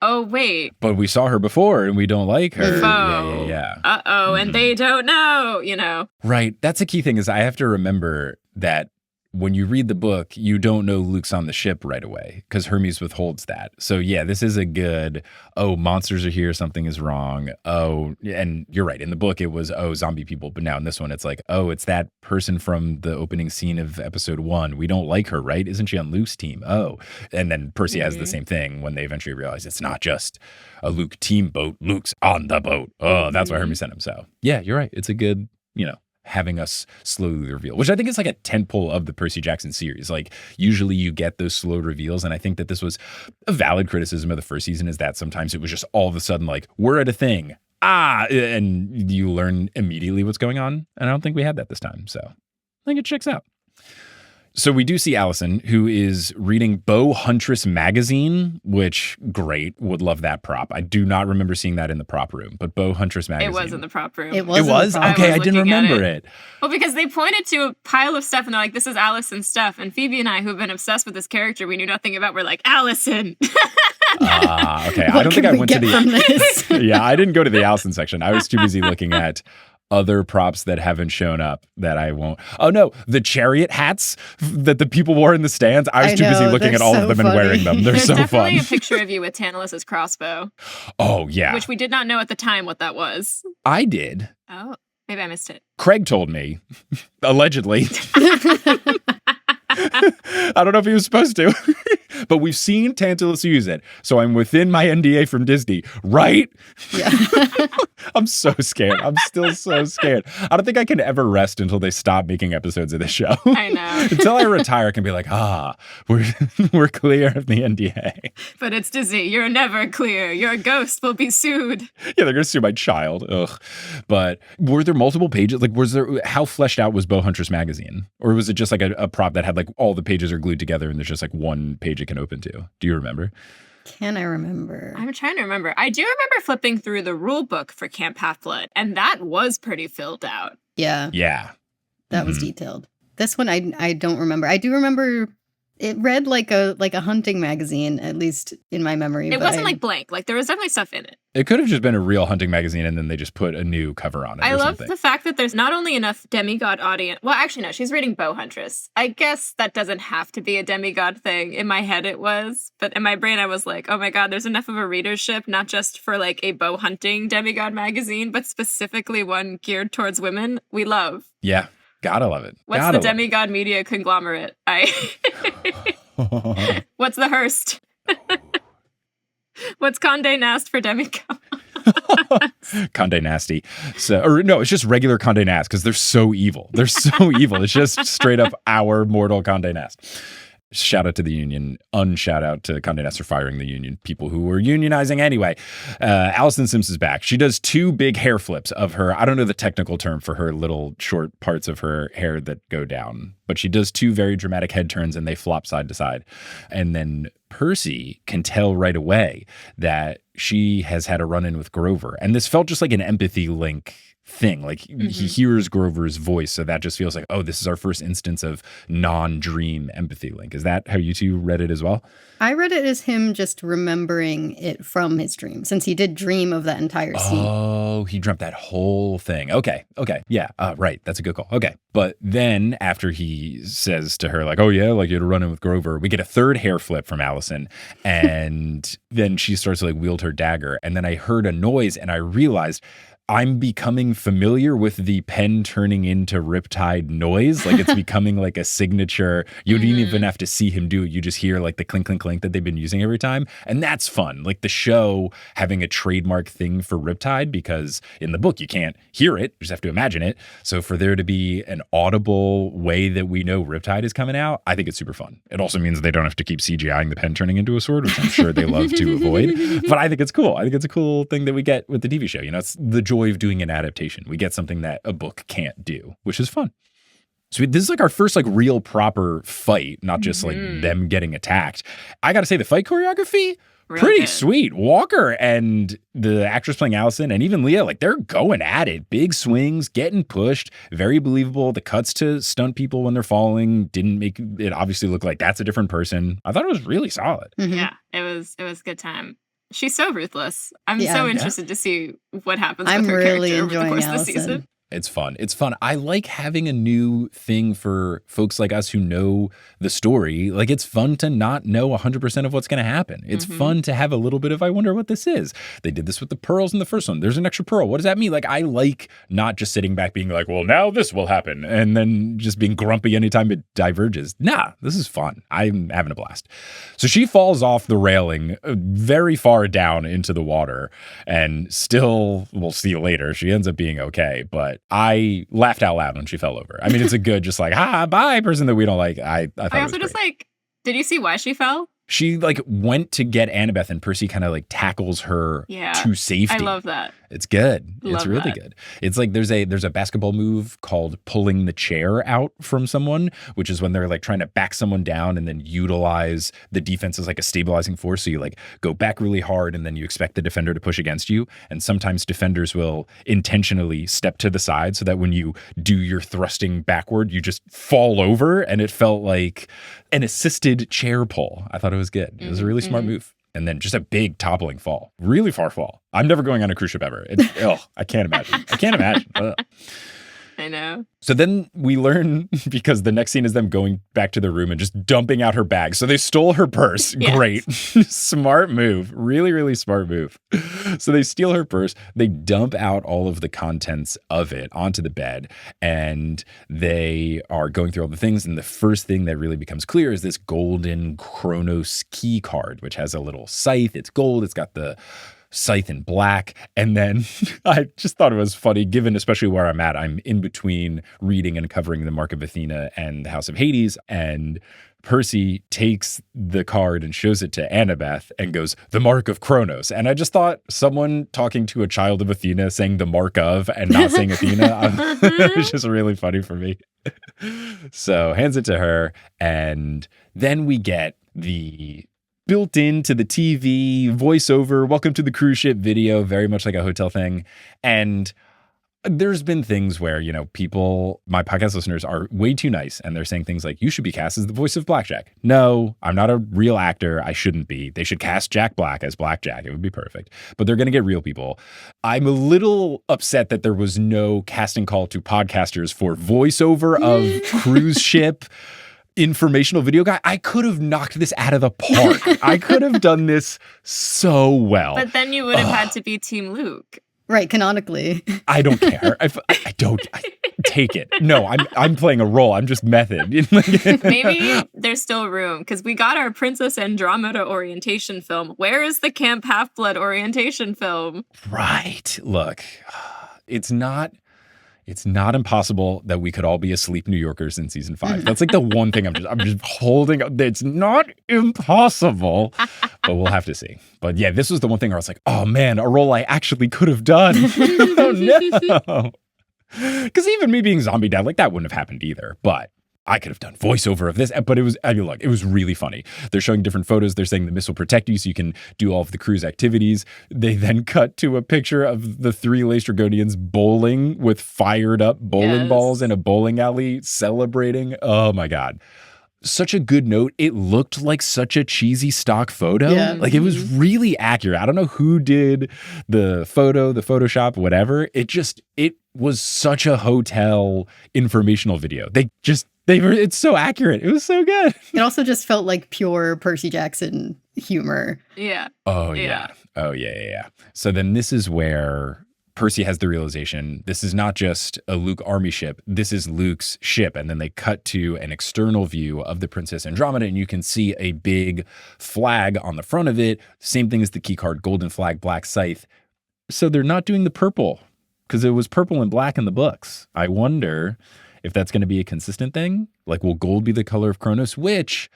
Oh, wait. But we saw her before and we don't like her. Oh. Yeah. Uh-oh, and they don't know, Right. That's a key thing is I have to remember that when you read the book, you don't know Luke's on the ship right away because Hermes withholds that. So yeah, this is a good, monsters are here, something is wrong. Oh, and you're right. In the book, it was, zombie people. But now in this one, it's like, it's that person from the opening scene of episode 1. We don't like her, right? Isn't she on Luke's team? Oh. And then Percy has the same thing when they eventually realize it's not just a Luke team boat. Luke's on the boat. Oh, that's why Hermes sent him. So yeah, you're right. It's a good, having us slowly reveal, which I think is like a tentpole of the Percy Jackson series. Like usually you get those slow reveals. And I think that this was a valid criticism of the first season is that sometimes it was just all of a sudden like, we're at a thing. And you learn immediately what's going on. And I don't think we had that this time. So I think it checks out. So we do see Allison, who is reading Huntress Magazine, which, great, would love that prop. I do not remember seeing that in the prop room, but Huntress Magazine. It was in the prop room. It was? Okay, I didn't remember it. Well, because they pointed to a pile of stuff, and they're like, this is Allison's stuff. And Phoebe and I, who've been obsessed with this character we knew nothing about, were like, Allison! Okay. I don't think I went to the... Yeah, I didn't go to the Allison section. I was too busy looking at other props that haven't shown up that I won't. Oh no, the chariot hats that the people wore in the stands. I was too busy looking at all of them and wearing them. They're so fun. There's definitely a picture of you with Tantalus's crossbow. Oh yeah. Which we did not know at the time what that was. I did. Oh, maybe I missed it. Craig told me, allegedly. I don't know if he was supposed to, but we've seen Tantalus use it. So I'm within my NDA from Disney, right? Yeah. I'm so scared. I'm still so scared. I don't think I can ever rest until they stop making episodes of this show. I know. Until I retire, I can be like, we're clear of the NDA. But it's Disney. You're never clear. Your ghost will be sued. Yeah, they're going to sue my child. Ugh. But were there multiple pages? Like, how fleshed out was Huntress Magazine? Or was it just like a prop that had like all the pages are glued together and there's just like one page it can open to? Do you remember? Can I remember? I'm trying to remember. I do remember flipping through the rule book for Camp Half-Blood, and that was pretty filled out. Yeah. Yeah. That was detailed. This one I don't remember. I do remember it read like a hunting magazine, at least in my memory. It wasn't like blank. Like there was definitely stuff in it. It could have just been a real hunting magazine and then they just put a new cover on it. I love something. the fact that there's not only enough demigod audience. Well, actually, no, she's reading Bow Huntress. I guess that doesn't have to be a demigod thing. In my head, it was. But in my brain, I was like, oh my God, there's enough of a readership, not just for like a bow hunting demigod magazine, but specifically one geared towards women. We love. Yeah. Gotta love it. What's the demigod media conglomerate? What's the Hearst? What's Condé Nast for demigod? Condé Nasty. So, or no, it's just regular Condé Nast because they're so evil. They're so evil. It's just straight up our mortal Condé Nast. Shout out to the union. Unshout out to Condé Nast for firing the union people who were unionizing anyway. Allison Sims is back. She does 2 big hair flips of her. I don't know the technical term for her little short parts of her hair that go down, but she does 2 very dramatic head turns and they flop side to side. And then Percy can tell right away that she has had a run-in with Grover. And this felt just like an empathy link thing. Like he hears Grover's voice, so that just feels like, oh, this is our first instance of non-dream empathy link. Is that how you two read it as well? I read it as him just remembering it from his dream, since he did dream of that entire scene. Oh, he dreamt that whole thing. Okay. Yeah, right. That's a good call. Okay. But then after he says to her, like, oh yeah, like you had a run-in with Grover, we get a third hair flip from Allison. And then she starts to like wield her dagger. And then I heard a noise and I realized I'm becoming familiar with the pen turning into Riptide noise. Like it's becoming like a signature. You don't even have to see him do it. You just hear like the clink, clink, clink that they've been using every time. And that's fun. Like the show having a trademark thing for Riptide, because in the book, you can't hear it. You just have to imagine it. So for there to be an audible way that we know Riptide is coming out, I think it's super fun. It also means they don't have to keep CGIing the pen turning into a sword, which I'm sure they love to avoid. But I think it's cool. I think it's a cool thing that we get with the TV show. You know, it's the joy of doing an adaptation. We get something that a book can't do, which is fun. So this is like our first like real proper fight, not just like them getting attacked. I got to say the fight choreography, pretty sweet. Walker and the actress playing Allison and even Leah, like they're going at it. Big swings, getting pushed, very believable. The cuts to stunt people when they're falling didn't make it obviously look like that's a different person. I thought it was really solid. Yeah, it was a good time. She's so ruthless. I'm so interested to see what happens with her really character over the course Allison. of the season. It's fun. It's fun. I like having a new thing for folks like us who know the story. Like, it's fun to not know 100% of what's going to happen. It's fun to have a little bit of, I wonder what this is. They did this with the pearls in the first one. There's an extra pearl. What does that mean? Like, I like not just sitting back being like, well, now this will happen. And then just being grumpy anytime it diverges. Nah, this is fun. I'm having a blast. So she falls off the railing very far down into the water and still, we'll see later, she ends up being okay. But I laughed out loud when she fell over. I mean, it's a good, just like, bye person that we don't like. I thought I it also was just great. like, did you see why she fell? She like went to get Annabeth and Percy kind of like tackles her to safety. I love that. It's good. It's really that. good. It's like there's a basketball move called pulling the chair out from someone, which is when they're like trying to back someone down and then utilize the defense as like a stabilizing force. So you like go back really hard and then you expect the defender to push against you. And sometimes defenders will intentionally step to the side so that when you do your thrusting backward, you just fall over. And it felt like an assisted chair pull. I thought it was good. It was a really smart move. And then just a big toppling fall, really far fall. I'm never going on a cruise ship ever. I can't imagine. Ugh. I know. So then we learn, because the next scene is them going back to their room and just dumping out her bag. So they stole her purse. Yes. Great. Smart move. Really, really smart move. So they steal her purse. They dump out all of the contents of it onto the bed. And they are going through all the things. And the first thing that really becomes clear is this golden Kronos key card, which has a little scythe. It's gold. It's got the scythe in black. And then I just thought it was funny, given especially where I'm at. I'm in between reading and covering the Mark of Athena and the House of Hades. And Percy takes the card and shows it to Annabeth and goes, the Mark of Kronos. And I just thought someone talking to a child of Athena saying the Mark of and not saying Athena, it's just really funny for me. So hands it to her. And then we get the built into the TV, voiceover, welcome to the cruise ship video, very much like a hotel thing. And there's been things where, people, my podcast listeners are way too nice and they're saying things like, you should be cast as the voice of Blackjack. No, I'm not a real actor. I shouldn't be. They should cast Jack Black as Blackjack. It would be perfect. But they're going to get real people. I'm a little upset that there was no casting call to podcasters for voiceover of cruise ship informational video guy. I could have knocked this out of the park. I could have done this so well. But then you would have had to be Team Luke. Right, canonically. I don't care. I take it. No, I'm playing a role. I'm just method. Maybe there's still room because we got our Princess Andromeda orientation film. Where is the Camp Half-Blood orientation film? Right. Look, it's not impossible that we could all be asleep New Yorkers in season 5. That's like the one thing I'm just holding up. It's not impossible, but we'll have to see. But yeah, this was the one thing where I was like, oh man, a role I actually could have done. Oh no. Because even me being zombie dad, like that wouldn't have happened either. But I could have done voiceover of this, but it was really funny. They're showing different photos. They're saying the mist will protect you so you can do all of the crew's activities. They then cut to a picture of the 3 Laestrygonians bowling with fired up bowling balls in a bowling alley celebrating. Oh my God. Such a good note. It looked like such a cheesy stock photo. Yeah. Like it was really accurate. I don't know who did the photo, the Photoshop, whatever. It was such a hotel informational video. It's so accurate. It was so good. It also just felt like pure Percy Jackson humor. Yeah. Oh, yeah. Oh, yeah. So then this is where Percy has the realization, this is not just a Luke army ship, this is Luke's ship. And then they cut to an external view of the Princess Andromeda, and you can see a big flag on the front of it. Same thing as the key card, golden flag, black scythe. So they're not doing the purple, because it was purple and black in the books. I wonder if that's going to be a consistent thing. Like, will gold be the color of Kronos? Which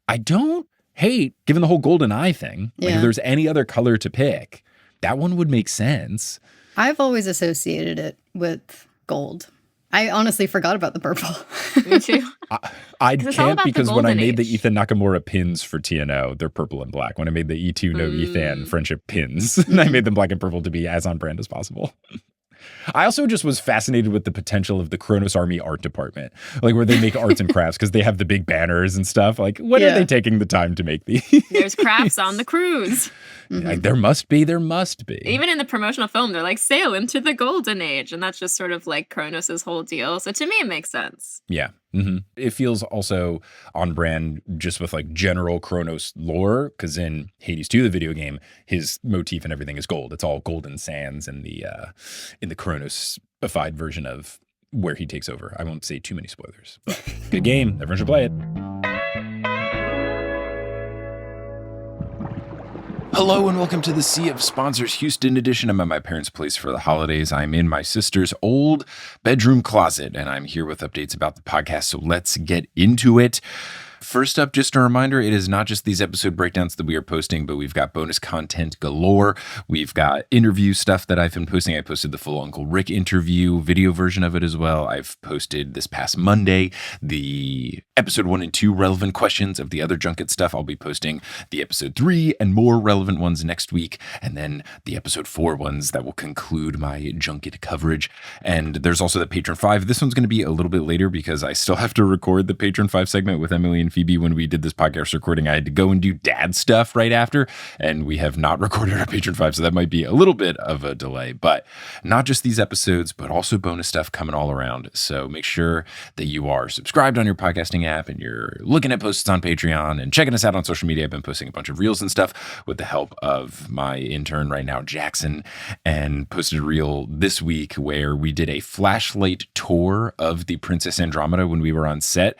I don't hate, given the whole golden eye thing. Like, if there's any other color to pick, that one would make sense. I've always associated it with gold. I honestly forgot about the purple. Me too. I can't, because when I made the Ethan Nakamura pins for TNO, they're purple and black. When I made the E2 No Ethan friendship pins, I made them black and purple to be as on brand as possible. I also just was fascinated with the potential of the Kronos Army art department, like where they make arts and crafts, because they have the big banners and stuff. Like, when are they taking the time to make these? There's crafts on the cruise. Like, there must be. Even in the promotional film, they're like, sail into the golden age. And that's just sort of like Kronos' whole deal. So to me, it makes sense. Yeah. Mm-hmm. It feels also on brand just with like general Kronos lore, because in Hades 2, the video game, his motif and everything is gold. It's all golden sands in the Kronos-ified version of where he takes over. I won't say too many spoilers, but good game. Everyone should play it. Hello and welcome to the Sea of Sponsors Houston edition. I'm at my parents' place for the holidays. I'm in my sister's old bedroom closet, and I'm here with updates about the podcast, so let's get into it. First up, just a reminder, it is not just these episode breakdowns that we are posting, but we've got bonus content galore. We've got interview stuff that I've been posting. I posted the full Uncle Rick interview, video version of it as well. I've posted this past Monday the episode 1 and 2 relevant questions of the other junket stuff. I'll be posting the episode 3 and more relevant ones next week, and then the episode 4 ones that will conclude my junket coverage. And there's also the Patron 5. This one's going to be a little bit later because I still have to record the Patron 5 segment with Emily and Phoebe. When we did this podcast recording, I had to go and do dad stuff right after, and we have not recorded our Patron 5, so that might be a little bit of a delay. But not just these episodes, but also bonus stuff coming all around. So make sure that you are subscribed on your podcasting app and you're looking at posts on Patreon and checking us out on social media. I've been posting a bunch of reels and stuff with the help of my intern right now, Jackson, and posted a reel this week where we did a flashlight tour of the Princess Andromeda when we were on set.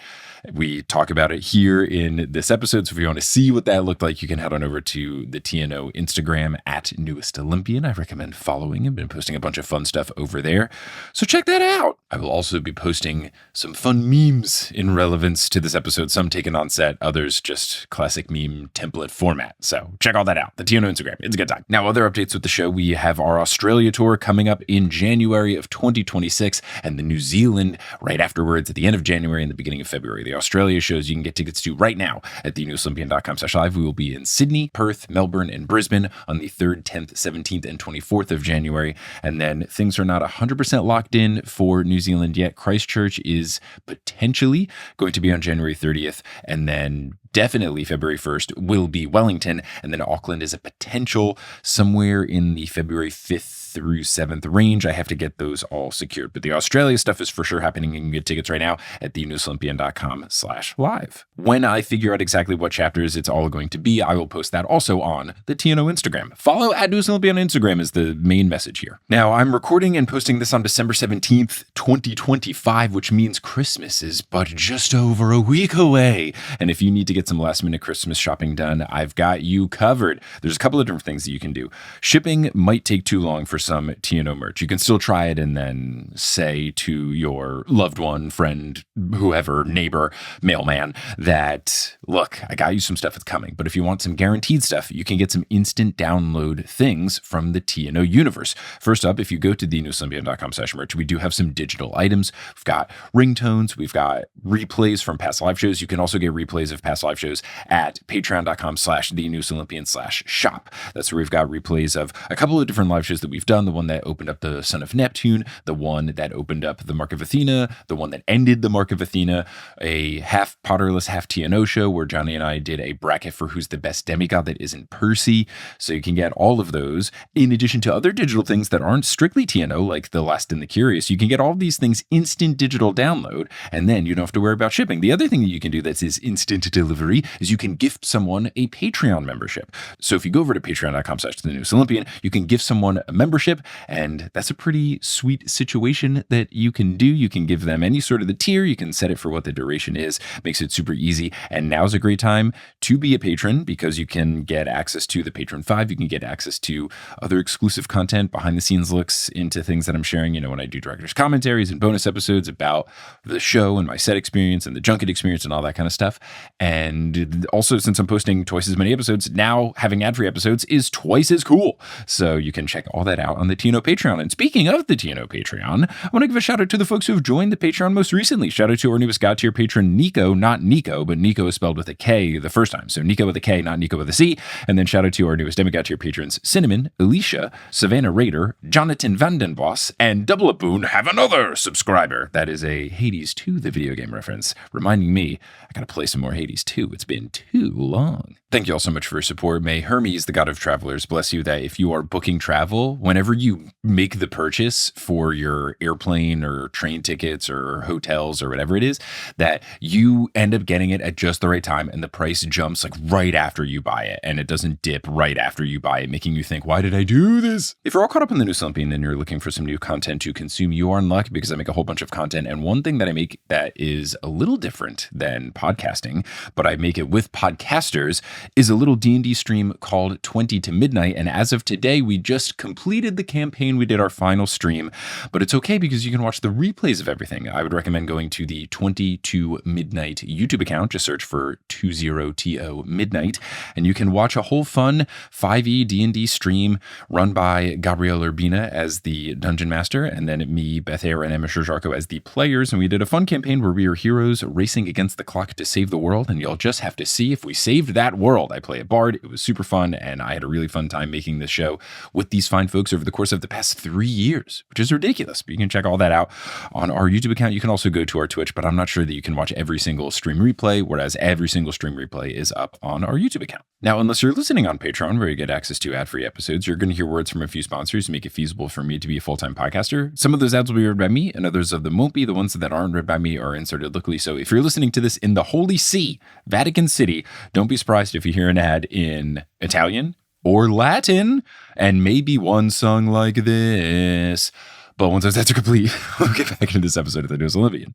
We talk about it here in this episode, so if you want to see what that looked like, you can head on over to the TNO Instagram at Newest Olympian. I recommend following. I've been posting a bunch of fun stuff over there, so check that out. I will also be posting some fun memes in relevance to this episode, some taken on set, others just classic meme template format. So check all that out. The TNO Instagram. It's a good time. Now, other updates with the show. We have our Australia tour coming up in January of 2026, and the New Zealand right afterwards at the end of January and the beginning of February. The Australia shows, you can get get tickets to right now at thenewsolympian.com/live. We will be in Sydney, Perth, Melbourne, and Brisbane on the 3rd, 10th, 17th, and 24th of January. And then things are not 100% locked in for New Zealand yet. Christchurch is potentially going to be on January 30th, and then definitely February 1st will be Wellington, and then Auckland is a potential somewhere in the February 5th through 7th range. I have to get those all secured, but the Australia stuff is for sure happening. You can get tickets right now at thenewsolympian.com/live. When I figure out exactly what chapters it's all going to be, I will post that also on the TNO Instagram. Follow at @newsolympian on Instagram is the main message here. Now, I'm recording and posting this on December 17th, 2025, which means Christmas is but just over a week away. And if you need to get some last minute Christmas shopping done, I've got you covered. There's a couple of different things that you can do. Shipping might take too long for some TNO merch. You can still try it and then say to your loved one, friend, whoever, neighbor, mailman, that, look, I got you some stuff that's coming. But if you want some guaranteed stuff, you can get some instant download things from the TNO universe. First up, if you go to thenewsolympian.com/merch, we do have some digital items. We've got ringtones. We've got replays from past live shows. You can also get replays of past live shows at patreon.com/thenewsolympian/shop. That's where we've got replays of a couple of different live shows that we've done. The one that opened up the Son of Neptune, the one that opened up the Mark of Athena, the one that ended the Mark of Athena, a half Potterless, half TNO show where Johnny and I did a bracket for who's the best demigod that isn't Percy. So you can get all of those in addition to other digital things that aren't strictly TNO, like The Last and the Curious. You can get all of these things instant digital download, and then you don't have to worry about shipping. The other thing that you can do that's instant delivery is you can gift someone a Patreon membership. So if you go over to patreon.com/thenewsolympian, you can gift someone a membership, and that's a pretty sweet situation that you can do. You can give them any sort of the tier. You can set it for what the duration is. Makes it super easy. And now's a great time to be a patron because you can get access to the Patron 5. You can get access to other exclusive content, behind the scenes looks into things that I'm sharing, when I do director's commentaries and bonus episodes about the show and my set experience and the junket experience and all that kind of stuff. And also, since I'm posting twice as many episodes, now having ad-free episodes is twice as cool. So you can check all that out on the TNO Patreon. And speaking of the TNO Patreon, I want to give a shout out to the folks who have joined the Patreon most recently. Shout out to our newest God tier patron, Nico, not Nico, but Nico is spelled with a K the first time. So Nico with a K, not Nico with a C. And then shout out to our newest demigod tier patrons, Cinnamon, Alicia, Savannah Raider, Jonathan Vandenboss, and Double Up Boon have another subscriber. That is a Hades 2, the video game reference, reminding me I gotta play some more Hades 2. It's been too long. Thank you all so much for your support. May Hermes, the god of travelers, bless you that if you are booking travel, whenever you make the purchase for your airplane or train tickets or hotels or whatever it is, that you end up getting it at just the right time and the price jumps like right after you buy it and it doesn't dip right after you buy it, making you think, why did I do this? If you're all caught up in the New Olympian and you're looking for some new content to consume, you are in luck because I make a whole bunch of content. And one thing that I make that is a little different than podcasting, but I make it with podcasters, is a little D&D stream called 20 to Midnight. And as of today, we just completed the campaign. We did our final stream, but it's okay because you can watch the replays of everything. I would recommend going to the 20 to Midnight YouTube account. Just search for 20TO Midnight, and you can watch a whole fun 5e D&D stream run by Gabrielle Urbina as the Dungeon Master, and then me, Beth Ayer, and Emma Sherjarko as the players. And we did a fun campaign where we are heroes racing against the clock to save the world, and you'll just have to see if we saved that world. I play a bard. It was super fun, and I had a really fun time making this show with these fine folks over the course of the past 3 years, which is ridiculous. But you can check all that out on our YouTube account. You can also go to our Twitch, but I'm not sure that you can watch every single stream replay, whereas every single stream replay is up on our YouTube account. Now, unless you're listening on Patreon, where you get access to ad-free episodes, you're going to hear words from a few sponsors to make it feasible for me to be a full-time podcaster. Some of those ads will be read by me, and others of them won't be. The ones that aren't read by me are inserted locally. So if you're listening to this in the Holy See, Vatican City, don't be surprised if you hear an ad in Italian or Latin, and maybe one sung like this. But once those ads are complete, we'll get back into this episode of the New Olympian.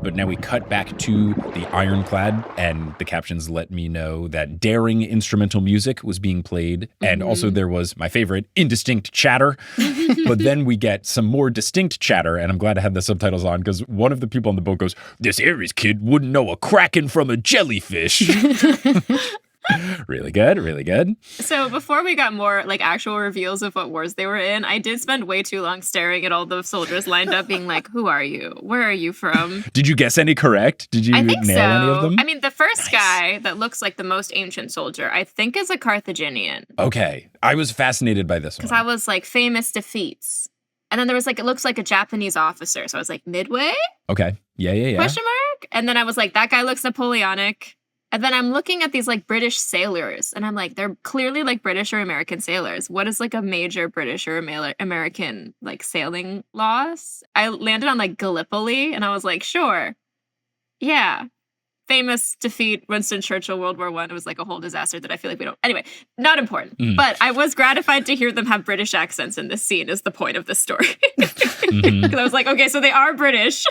But now we cut back to the Ironclad, and the captions let me know that daring instrumental music was being played. And also there was my favorite, indistinct chatter. But then we get some more distinct chatter, and I'm glad I had the subtitles on because one of the people on the boat goes, "This Aries kid wouldn't know a kraken from a jellyfish." Really good, really good. So before we got more like actual reveals of what wars they were in, I did spend way too long staring at all the soldiers lined up being like, who are you? Where are you from? Did you guess any correct? Did you I think nail so. any of them? I mean, the first guy that looks like the most ancient soldier, I think is a Carthaginian. Okay. I was fascinated by this one. Because I was like, famous defeats. And then there was like, it looks like a Japanese officer. So I was like, Midway? Okay. Yeah. Question mark? And then I was like, that guy looks Napoleonic. And then I'm looking at these like British sailors and I'm like, they're clearly like British or American sailors. What is like a major British or American like sailing laws? I landed on like Gallipoli and I was like, sure. Yeah. Famous defeat, Winston Churchill, World War I. It was like a whole disaster that I feel like we don't. Anyway, not important. But I was gratified to hear them have British accents in this scene is the point of the story. Because I was like, okay, so they are British.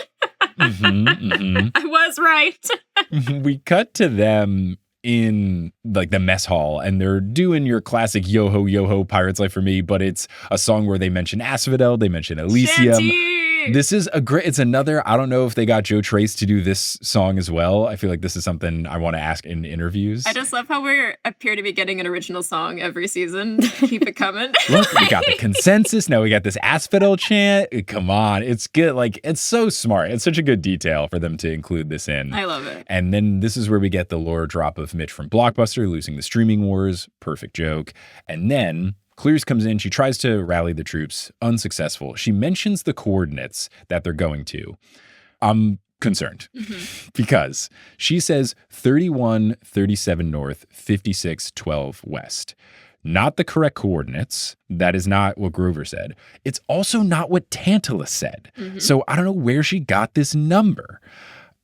I was right. We cut to them in like the mess hall and they're doing your classic yo-ho, yo-ho Pirate's Life for Me, but it's a song where they mention Asphodel, they mention Elysium. Shanty. This is it's another, I don't know if they got Joe Trace to do this song as well. I feel like this is something I want to ask in interviews. I just love how we appear to be getting an original song every season. Keep it coming. Look, we got the consensus. Now we got this Asphodel chant. Come on. It's good. Like, it's so smart. It's such a good detail for them to include this in. I love it. And then this is where we get the lore drop of Mitch from Blockbuster losing the streaming wars. Perfect joke. And then Clears comes in. She tries to rally the troops. Unsuccessful. She mentions the coordinates that they're going to. I'm concerned because she says 3137 north, 5612 west. Not the correct coordinates. That is not what Grover said. It's also not what Tantalus said. So I don't know where she got this number.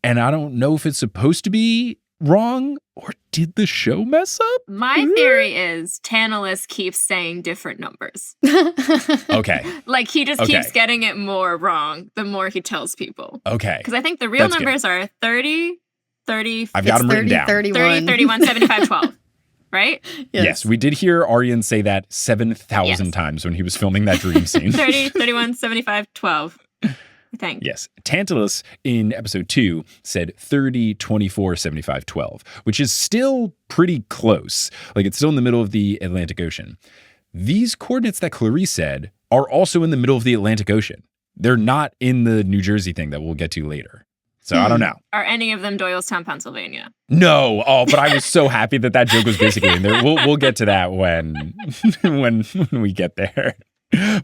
And I don't know if it's supposed to be wrong or did the show mess up? My theory is Tantalus keeps saying different numbers. Okay. Like he just keeps getting it more wrong the more he tells people. Okay. Because I think the real That's numbers are 30, 30, I've got them written down. 31. 31, 75, 12. Right? Yes, we did hear Aryan say that 7,000 times when he was filming that dream scene. 30, 31, 75, 12. I think. Yes. Tantalus in episode 2 said 30, 24, 75, 12, which is still pretty close. Like it's still in the middle of the Atlantic Ocean. These coordinates that Clarice said are also in the middle of the Atlantic Ocean. They're not in the New Jersey thing that we'll get to later. So I don't know. Are any of them Doylestown, Pennsylvania? No. Oh, but I was so happy that joke was basically in there. We'll get to that when we get there.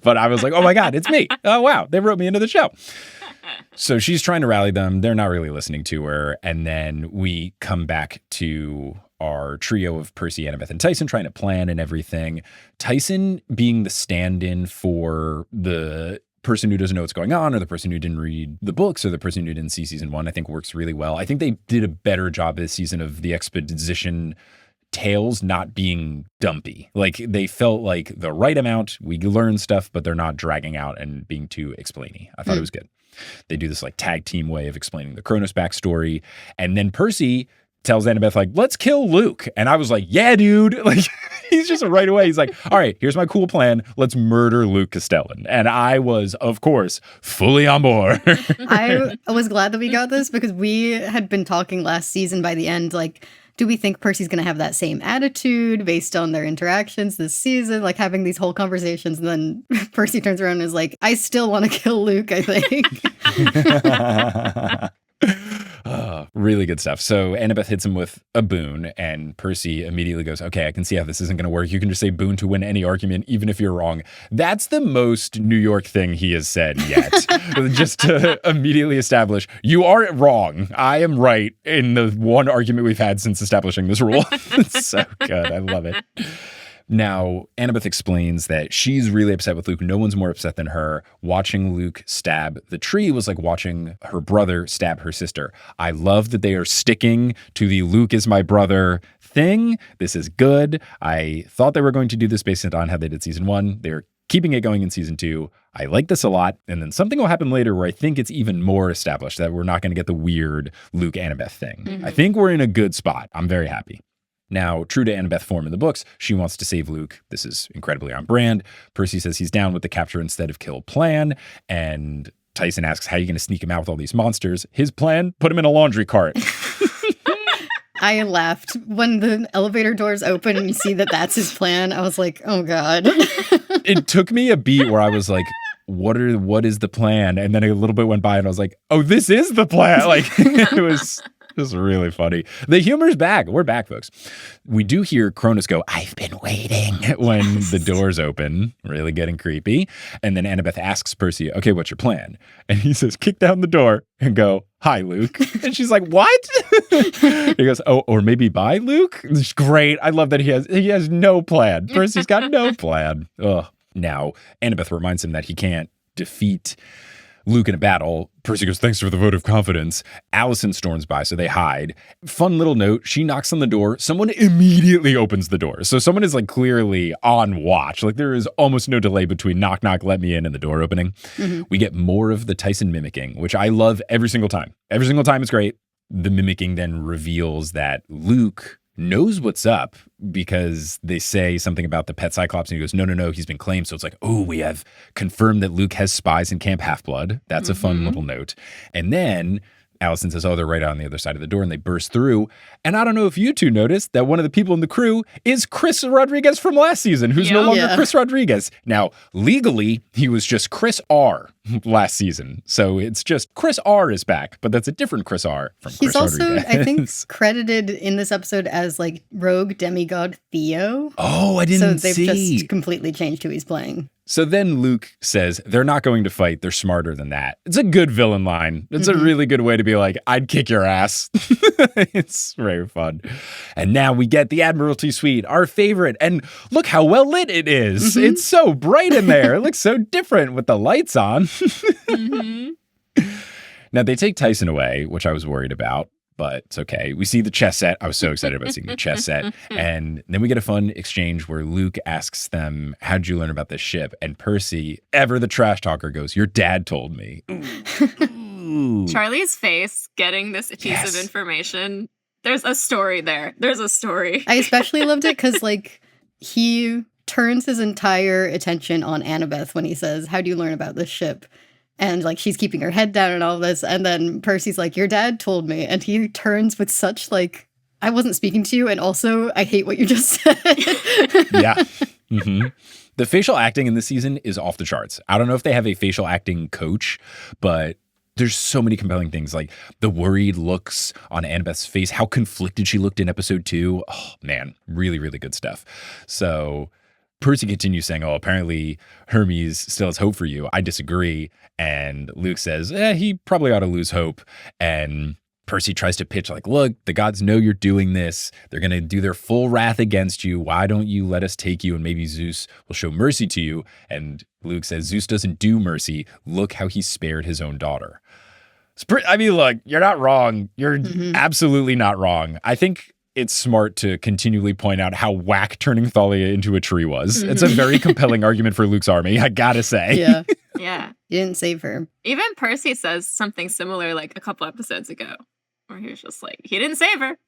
But I was like, oh my God, it's me. Oh, wow. They wrote me into the show. So she's trying to rally them. They're not really listening to her. And then we come back to our trio of Percy, Annabeth, and Tyson trying to plan and everything. Tyson being the stand-in for the person who doesn't know what's going on or the person who didn't read the books or the person who didn't see season 1, I think works really well. I think they did a better job this season of the exposition tales not being dumpy. Like they felt like the right amount. We learn stuff, but they're not dragging out and being too explainy. I thought it was good. They do this like tag team way of explaining the Kronos backstory. And then Percy tells Annabeth like, let's kill Luke. And I was like, yeah, dude. Like he's just right away. He's like, all right, here's my cool plan. Let's murder Luke Castellan. And I was, of course, fully on board. I was glad that we got this because we had been talking last season by the end, like, do we think Percy's going to have that same attitude based on their interactions this season? Like having these whole conversations. And then Percy turns around and is like, I still want to kill Luke, I think. Really good stuff. So Annabeth hits him with a boon and Percy immediately goes, okay, I can see how this isn't going to work. You can just say boon to win any argument, even if you're wrong. That's the most New York thing he has said yet. Just to immediately establish, you are wrong. I am right in the one argument we've had since establishing this rule. It's so good. I love it. Now, Annabeth explains that she's really upset with Luke. No one's more upset than her. Watching Luke stab the tree was like watching her brother stab her sister. I love that they are sticking to the Luke is my brother thing. This is good. I thought they were going to do this based on how they did season 1. They're keeping it going in season 2. I like this a lot. And then something will happen later where I think it's even more established that we're not going to get the weird Luke Annabeth thing. I think we're in a good spot. I'm very happy. Now, true to Annabeth form in the books, she wants to save Luke. This is incredibly on brand. Percy says he's down with the capture instead of kill plan. And Tyson asks, how are you going to sneak him out with all these monsters? His plan, put him in a laundry cart. I laughed when the elevator doors open and you see that that's his plan. I was like, oh God. It took me a beat where I was like, what is the plan? And then a little bit went by and I was like, oh, this is the plan. Like it was really funny. The humor's back. We're back, folks. We do hear Kronos go, I've been waiting, when the doors open, really getting creepy. And then Annabeth asks Percy, okay, what's your plan? And he says, kick down the door and go, hi, Luke. And she's like, what? He goes, oh, or maybe bye, Luke? It's great. I love that he has no plan. Percy's got no plan. Ugh. Now, Annabeth reminds him that he can't defeat Luke in a battle. Percy goes, thanks for the vote of confidence. Allison storms by, so they hide. Fun little note, she knocks on the door. Someone immediately opens the door. So someone is like clearly on watch. Like there is almost no delay between knock, knock, let me in and the door opening. Mm-hmm. We get more of the Tyson mimicking, which I love every single time. Every single time is great. The mimicking then reveals that Luke knows what's up because they say something about the pet Cyclops and he goes, no, he's been claimed. So it's like, oh, we have confirmed that Luke has spies in Camp Half-Blood. That's a fun little note. And then Allison says, oh, they're right on the other side of the door, and they burst through. And I don't know if you two noticed that one of the people in the crew is Chris Rodriguez from last season, who's no longer Chris Rodriguez. Now, legally, he was just Chris R last season. So it's just Chris R is back, but that's a different Chris R from Chris Rodriguez. He's also, I think, credited in this episode as like rogue demigod Theo. Oh, I didn't see. So they've just completely changed who he's playing. So then Luke says, they're not going to fight. They're smarter than that. It's a good villain line. It's a really good way to be like, I'd kick your ass. It's very fun. And now we get the Admiralty Suite, our favorite. And look how well lit it is. Mm-hmm. It's so bright in there. It looks so different with the lights on. Now they take Tyson away, which I was worried about. But it's okay. We see the chess set. I was so excited about seeing the chess set. And then we get a fun exchange where Luke asks them, how'd you learn about this ship? And Percy, ever the trash talker, goes, your dad told me. Ooh. Charlie's face getting this piece of information. There's a story there. There's a story. I especially loved it because, like, he turns his entire attention on Annabeth when he says, how do you learn about this ship? And, like, she's keeping her head down and all this. And then Percy's like, your dad told me. And he turns with such, like, I wasn't speaking to you. And also, I hate what you just said. Yeah. Mm-hmm. The facial acting in this season is off the charts. I don't know if they have a facial acting coach, but there's so many compelling things. Like the worried looks on Annabeth's face, how conflicted she looked in episode 2. Oh, man. Really, really good stuff. So Percy continues saying, oh, apparently Hermes still has hope for you. I disagree. And Luke says, he probably ought to lose hope. And Percy tries to pitch like, look, the gods know you're doing this. They're going to do their full wrath against you. Why don't you let us take you and maybe Zeus will show mercy to you? And Luke says, Zeus doesn't do mercy. Look how he spared his own daughter. I mean, look, you're not wrong. You're absolutely not wrong. I think it's smart to continually point out how whack turning Thalia into a tree was. It's a very compelling argument for Luke's army, I gotta say. Yeah. Yeah. You didn't save her. Even Percy says something similar like a couple episodes ago, where he was just like, he didn't save her.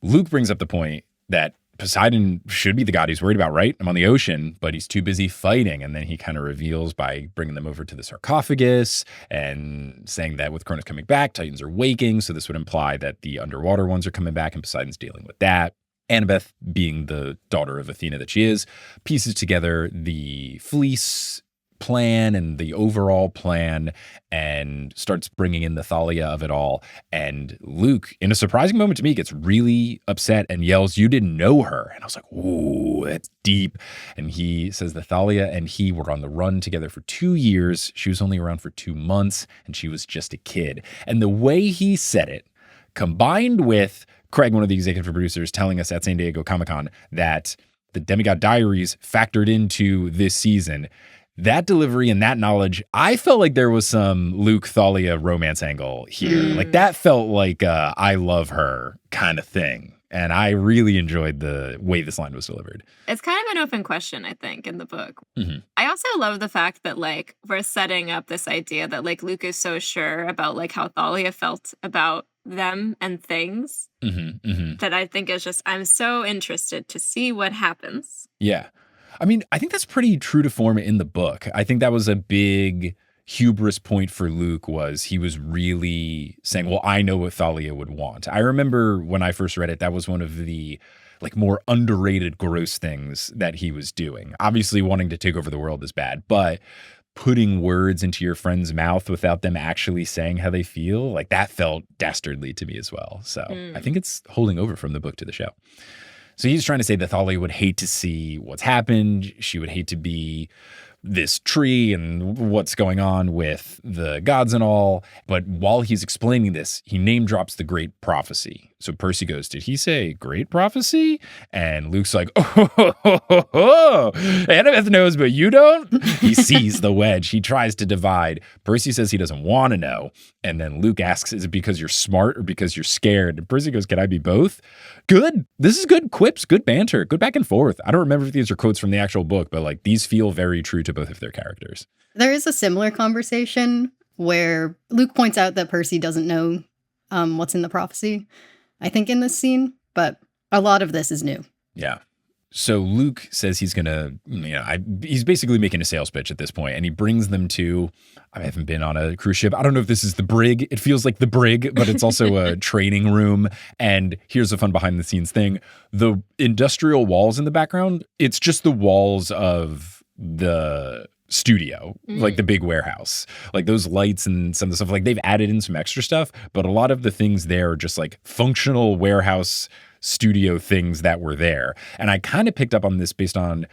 Luke brings up the point that Poseidon should be the god he's worried about, right? I'm on the ocean, but he's too busy fighting. And then he kind of reveals by bringing them over to the sarcophagus and saying that with Kronos coming back, Titans are waking. So this would imply that the underwater ones are coming back and Poseidon's dealing with that. Annabeth, being the daughter of Athena that she is, pieces together the fleece plan and the overall plan and starts bringing in the Thalia of it all. And Luke, in a surprising moment to me, gets really upset and yells, you didn't know her. And I was like, ooh, that's deep. And he says the Thalia and he were on the run together for 2 years. She was only around for 2 months and she was just a kid. And the way he said it, combined with Craig, one of the executive producers, telling us at San Diego Comic-Con that the Demigod Diaries factored into this season, that delivery and that knowledge, I felt like there was some Luke Thalia romance angle here. Like that felt like a I love her kind of thing. And I really enjoyed the way this line was delivered. It's kind of an open question, I think, in the book. I also love the fact that, like, we're setting up this idea that, like, Luke is so sure about, like, how Thalia felt about them and things that I think is just, I'm so interested to see what happens. Yeah. I mean, I think that's pretty true to form in the book. I think that was a big hubris point for Luke was he was really saying, well, I know what Thalia would want. I remember when I first read it, that was one of the like more underrated gross things that he was doing. Obviously wanting to take over the world is bad, but putting words into your friend's mouth without them actually saying how they feel, like that felt dastardly to me as well. So I think it's holding over from the book to the show. So he's trying to say that Thalia would hate to see what's happened. She would hate to be this tree and what's going on with the gods and all. But while he's explaining this, he name drops the great prophecy. So Percy goes, did he say great prophecy? And Luke's like, oh, Annabeth knows, but you don't? He sees the wedge. He tries to divide. Percy says he doesn't want to know. And then Luke asks, is it because you're smart or because you're scared? And Percy goes, can I be both? Good. This is good quips, good banter, good back and forth. I don't remember if these are quotes from the actual book, but like these feel very true to both of their characters. There is a similar conversation where Luke points out that Percy doesn't know what's in the prophecy, I think, in this scene, but a lot of this is new. Yeah. So Luke says he's going to, he's basically making a sales pitch at this point, and he brings them to, I haven't been on a cruise ship. I don't know if this is the brig. It feels like the brig, but it's also a training room. And here's a fun behind the scenes thing. The industrial walls in the background, it's just the walls of the studio, like the big warehouse, like those lights and some of the stuff, like they've added in some extra stuff, but a lot of the things there are just like functional warehouse studio things that were there. And I kind of picked up on this based on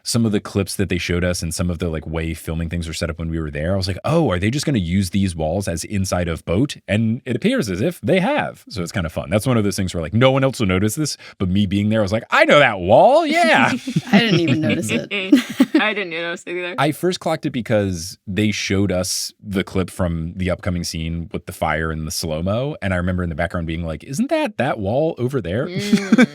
some of the clips that they showed us and some of the like way filming things were set up when we were there. I was like, oh, are they just going to use these walls as inside of boat? And it appears as if they have. So it's kind of fun. That's one of those things where like no one else will notice this, but me being there, I was like, I know that wall. Yeah. I didn't even notice it. I didn't notice it either. I first clocked it because they showed us the clip from the upcoming scene with the fire and the slow-mo. And I remember in the background being like, isn't that wall over there?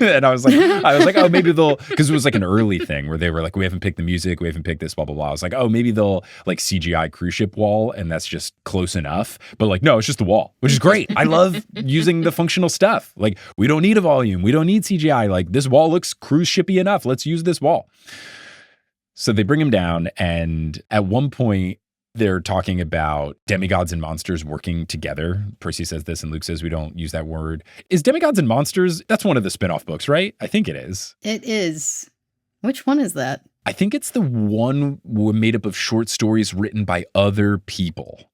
And I was like, oh, maybe they'll, because it was like an early thing where they were like, we haven't picked the music, we haven't picked this, blah, blah, blah. I was like, oh, maybe they'll like CGI cruise ship wall and that's just close enough. But like, no, it's just the wall, which is great. I love using the functional stuff. Like, we don't need a volume. We don't need CGI. Like, this wall looks cruise shippy enough. Let's use this wall. So they bring him down, and at one point, they're talking about demigods and monsters working together. Percy says this, and Luke says we don't use that word. Is Demigods and Monsters, that's one of the spin-off books, right? I think it is. It is. Which one is that? I think it's the one made up of short stories written by other people,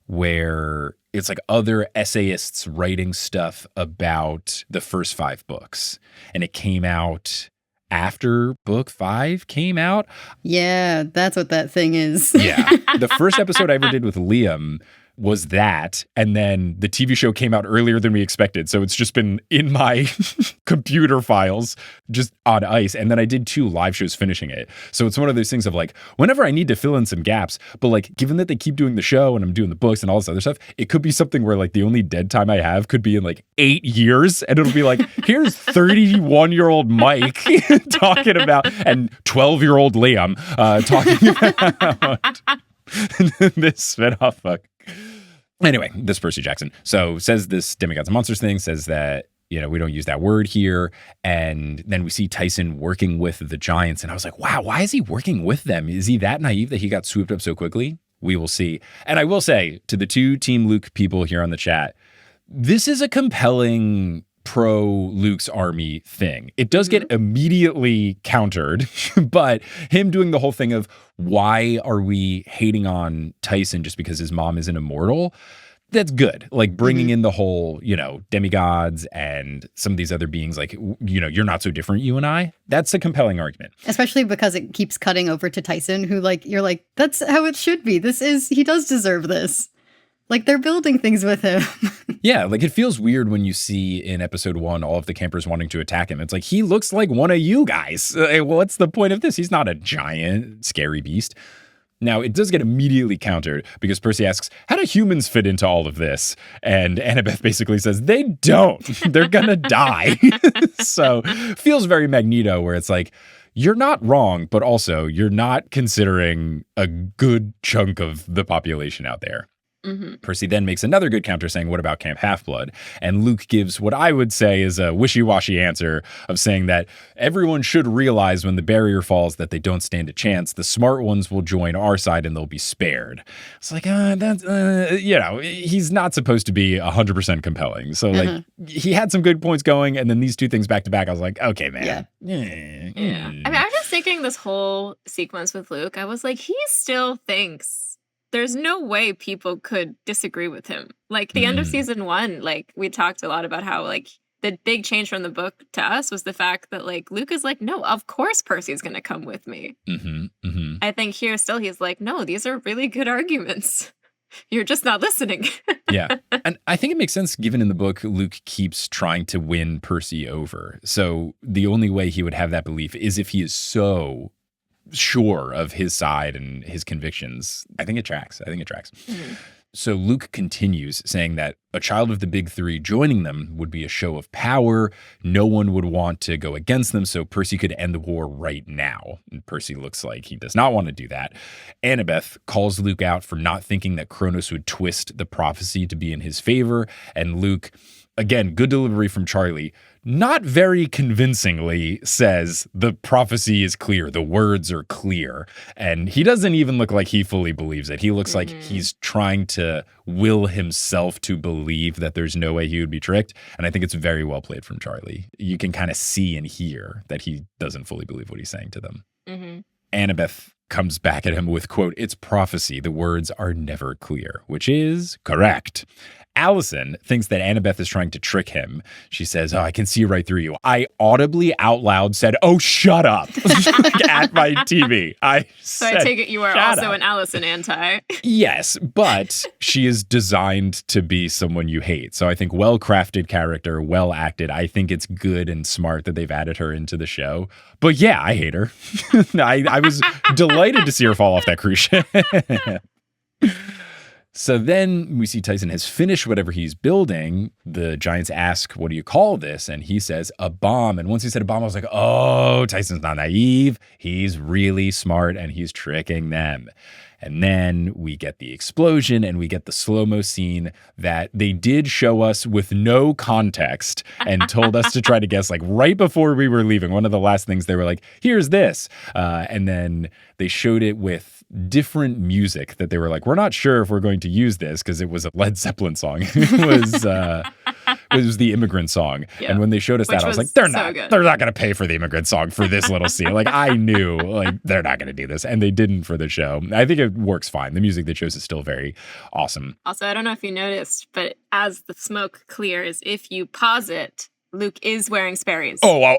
where it's like other essayists writing stuff about the first 5 books. And it came out after book 5 came out. Yeah, that's what that thing is. Yeah. The first episode I ever did with Liam was that, and then the TV show came out earlier than we expected. So it's just been in my computer files, just on ice. And then I did 2 live shows finishing it. So it's one of those things of like, whenever I need to fill in some gaps, but like, given that they keep doing the show and I'm doing the books and all this other stuff, it could be something where like the only dead time I have could be in like 8 years. And it'll be like, here's 31-year-old Mike talking about, and 12-year-old Liam talking about this spin-off book. Anyway, this Percy Jackson. So says this Demigods and Monsters thing, says that, we don't use that word here. And then we see Tyson working with the giants. And I was like, wow, why is he working with them? Is he that naive that he got swooped up so quickly? We will see. And I will say to the 2 Team Luke people here on the chat, this is a compelling pro Luke's army thing. It does get immediately countered, but him doing the whole thing of why are we hating on Tyson just because his mom isn't immortal? That's good. Like bringing in the whole, demigods and some of these other beings, like, you're not so different, you and I. That's a compelling argument. Especially because it keeps cutting over to Tyson, who you're like, that's how it should be. He does deserve this. Like, they're building things with him. Yeah, like, it feels weird when you see in episode 1 all of the campers wanting to attack him. It's like, he looks like one of you guys. What's the point of this? He's not a giant, scary beast. Now, it does get immediately countered because Percy asks, how do humans fit into all of this? And Annabeth basically says, they don't. They're gonna die. So, feels very Magneto, where it's like, you're not wrong, but also you're not considering a good chunk of the population out there. Percy then makes another good counter saying, what about Camp Half-Blood? And Luke gives what I would say is a wishy-washy answer of saying that everyone should realize when the barrier falls that they don't stand a chance. The smart ones will join our side and they'll be spared. It's like, he's not supposed to be 100% compelling. So like he had some good points going, and then these two things back to back, I was like, okay, man. Yeah. I mean, I was just thinking this whole sequence with Luke, I was like, he still thinks there's no way people could disagree with him. Like the end of season 1, like we talked a lot about how like the big change from the book to us was the fact that like Luke is like, no, of course Percy's going to come with me. I think here still he's like, no, these are really good arguments. You're just not listening. Yeah. And I think it makes sense given in the book, Luke keeps trying to win Percy over. So the only way he would have that belief is if he is so sure of his side and his convictions. I think it tracks. So Luke continues saying that a child of the big three joining them would be a show of power. No one would want to go against them, so Percy could end the war right now. And Percy looks like he does not want to do that. Annabeth calls Luke out for not thinking that Kronos would twist the prophecy to be in his favor. And Luke, again, good delivery from Charlie, not very convincingly says the prophecy is clear, the words are clear. And he doesn't even look like he fully believes it. He looks like he's trying to will himself to believe that there's no way he would be tricked. And I think it's very well played from Charlie. You can kind of see and hear that he doesn't fully believe what he's saying to them. Annabeth comes back at him with, quote, "It's prophecy. The words are never clear," which is correct. Allison thinks that Annabeth is trying to trick him. She says, "Oh, I can see right through you." I audibly out loud said, "Oh, shut up," at my TV. I take it you are also an Allison anti. Yes, but she is designed to be someone you hate. So I think well-crafted character, well acted. I think it's good and smart that they've added her into the show. But yeah, I hate her. I was delighted to see her fall off that cruise ship. So then we see Tyson has finished whatever he's building. The giants ask, "What do you call this?" And he says, "A bomb." And once he said a bomb, I was like, oh, Tyson's not naive. He's really smart and he's tricking them. And then we get the explosion and we get the slow-mo scene that they did show us with no context and told us to try to guess, like right before we were leaving. One of the last things they were like, "Here's this." And then they showed it with different music that they were like, "We're not sure if we're going to use this," because it was a Led Zeppelin song. It was the Immigrant Song. Yeah. And when they showed us that, I was like, they're not going to pay for the Immigrant Song for this little scene. Like I knew like they're not going to do this. And they didn't for the show. I think it works fine. The music they chose is still very awesome. Also, I don't know if you noticed, but as the smoke clears, if you pause it, Luke is wearing Sperry's. I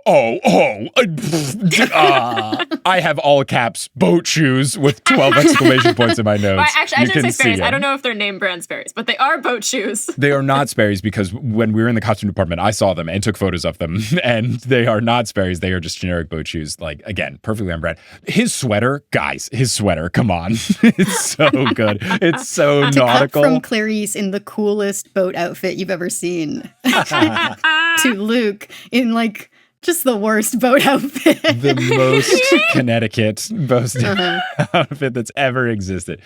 have all caps boat shoes with 12 exclamation points in my notes. Well, actually, I didn't say Sperry's. I don't know if they're name brand Sperry's, but they are boat shoes. They are not Sperry's because when we were in the costume department, I saw them and took photos of them, and they are not Sperry's. They are just generic boat shoes. Like, again, perfectly on brand. His sweater, guys, come on. It's so good. It's so nautical. Cut from Clarice in the coolest boat outfit you've ever seen to Luke in like just the worst boat outfit. The most Connecticut boat outfit that's ever existed.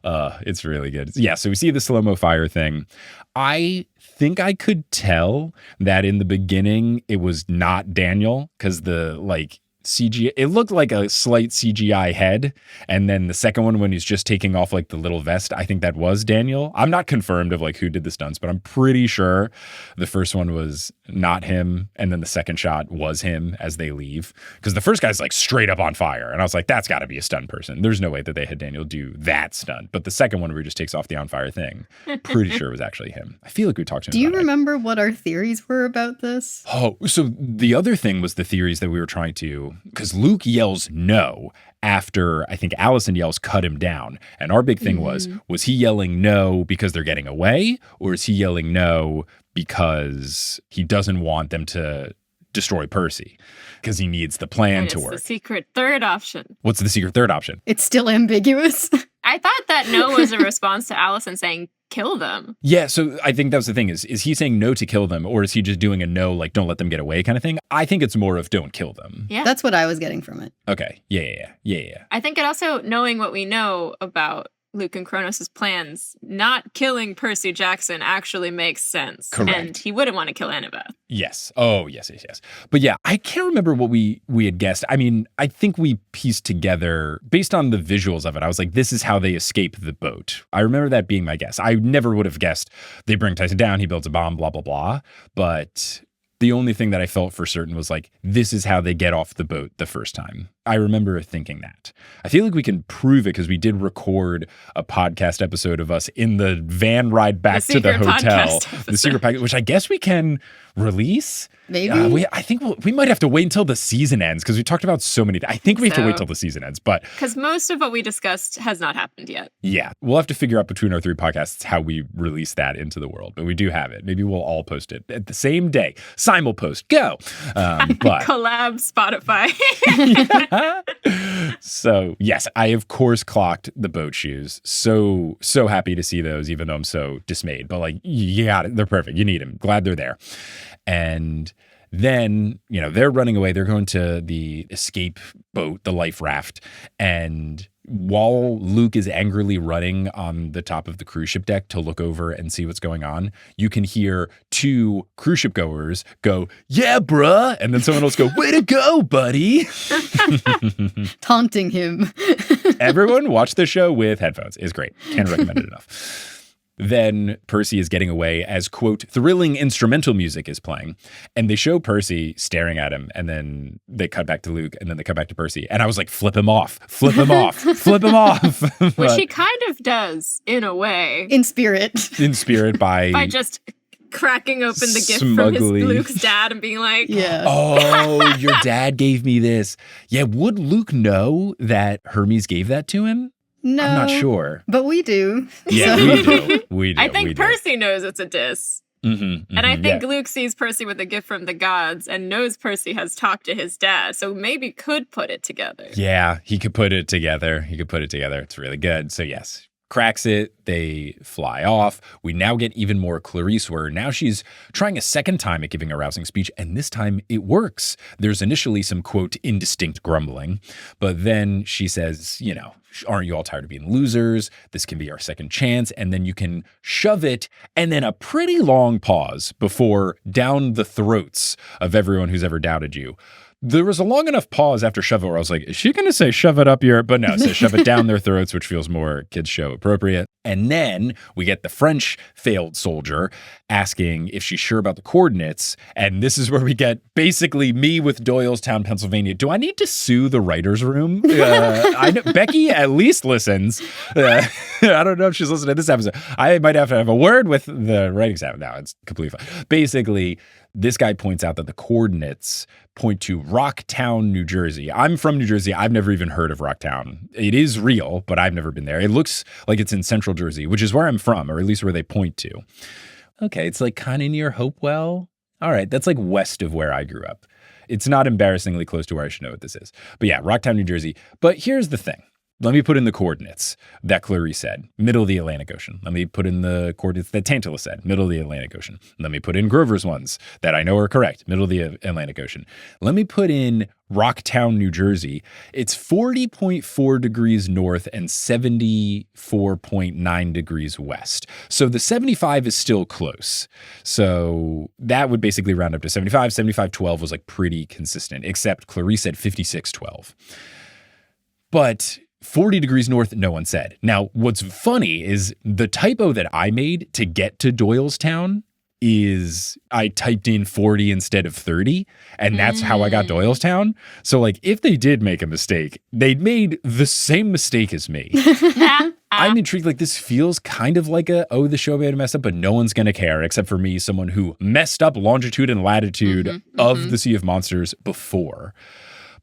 It's really good. Yeah, so we see the slow-mo fire thing. I think I could tell that in the beginning it was not Daniel because the like CGI, it looked like a slight CGI head. And then the second one, when he's just taking off like the little vest, I think that was Daniel. I'm not confirmed of like who did the stunts, but I'm pretty sure the first one was not him. And then the second shot was him as they leave. Because the first guy's like straight up on fire. And I was like, that's got to be a stunt person. There's no way that they had Daniel do that stunt. But the second one where he just takes off the on fire thing, pretty sure it was actually him. I feel like we talked to him. Do you remember what our theories were about this? Oh, so the other thing was the theories that we were trying to, because Luke yells no after I think Allison yells cut him down. And our big thing was he yelling no because they're getting away? Or is he yelling no because he doesn't want them to destroy Percy? Because he needs the plan to work. The secret third option. What's the secret third option? It's still ambiguous. I thought that no was a response to Allison saying, kill them. Yeah, so I think that was the thing. Is he saying no to kill them, or is he just doing a no, like don't let them get away kind of thing? I think it's more of don't kill them. Yeah. That's what I was getting from it. Okay. Yeah. I think it also, knowing what we know about Luke and Kronos' plans, not killing Percy Jackson actually makes sense. Correct. And he wouldn't want to kill Annabeth. Yes. Oh, yes. But yeah, I can't remember what we had guessed. I mean, I think we pieced together, based on the visuals of it, I was like, this is how they escape the boat. I remember that being my guess. I never would have guessed they bring Tyson down, he builds a bomb, blah, blah, blah. But the only thing that I felt for certain was like, this is how they get off the boat the first time. I remember thinking that. I feel like we can prove it because we did record a podcast episode of us in the van ride back to the hotel. The secret podcast, which I guess we can release. Maybe. I think we might have to wait until the season ends because we talked about so many. I think we have to wait till the season ends. But because most of what we discussed has not happened yet. Yeah. We'll have to figure out between our 3 podcasts how we release that into the world. But we do have it. Maybe we'll all post it at the same day. Simul post. Go. But collab Spotify. So yes, I of course clocked the boat shoes. So happy to see those, even though I'm so dismayed. But like, you got it. They're perfect. You need them. Glad they're there. And then, they're running away. They're going to the escape boat, the life raft. And while Luke is angrily running on the top of the cruise ship deck to look over and see what's going on, you can hear 2 cruise ship goers go, "Yeah, bruh." And then someone else go, "Way to go, buddy." Taunting him. Everyone watch the show with headphones. It's great. Can't recommend it enough. Then Percy is getting away as, quote, thrilling instrumental music is playing. And they show Percy staring at him. And then they cut back to Luke. And then they cut back to Percy. And I was like, flip him off. Flip him off. Flip him off. Which he kind of does, in a way. In spirit. In spirit by... by just cracking open the gift smugly. from Luke's dad and being like... Yeah. Oh, your dad gave me this. Yeah, would Luke know that Hermes gave that to him? No. I'm not sure. But we do. Yeah, we do. I think Percy knows it's a diss. Mm-hmm, and I think Luke sees Percy with a gift from the gods and knows Percy has talked to his dad, so maybe could put it together. Yeah, he could put it together. It's really good. So yes, cracks it. They fly off. We now get even more Clarice, where now she's trying a second time at giving a rousing speech, and this time it works. There's initially some, quote, indistinct grumbling, but then she says, aren't you all tired of being losers? This can be our second chance. And then you can shove it, and then a pretty long pause before down the throats of everyone who's ever doubted you. There was a long enough pause after shove it where I was like, is she going to say shove it up your... But no, it says shove it down their throats, which feels more kids show appropriate. And then we get the French failed soldier asking if she's sure about the coordinates. And this is where we get basically me with Doylestown, Pennsylvania. Do I need to sue the writer's room? I know Becky at least listens. I don't know if she's listening to this episode. I might have to have a word with the writing staff. No, it's completely fine. Basically, this guy points out that the coordinates point to Rocktown, New Jersey. I'm from New Jersey. I've never even heard of Rocktown. It is real, but I've never been there. It looks like it's in central Jersey, which is where I'm from, or at least where they point to. Okay, it's like kind of near Hopewell. All right, that's like west of where I grew up. It's not embarrassingly close to where I should know what this is. But yeah, Rocktown, New Jersey. But here's the thing. Let me put in the coordinates that Clarice said, middle of the Atlantic Ocean. Let me put in the coordinates that Tantalus said, middle of the Atlantic Ocean. Let me put in Grover's ones that I know are correct, middle of the Atlantic Ocean. Let me put in Rocktown, New Jersey. It's 40.4 degrees north and 74.9 degrees west. So the 75 is still close. So that would basically round up to 75. 75.12 was like pretty consistent, except Clarice said 56.12. But 40 degrees north, no one said. Now, what's funny is the typo that I made to get to Doylestown is I typed in 40 instead of 30, and that's how I got Doylestown. So, like, if they did make a mistake, they'd made the same mistake as me. I'm intrigued. Like, this feels kind of like the show made a mess up, but no one's going to care except for me, someone who messed up longitude and latitude of the Sea of Monsters before.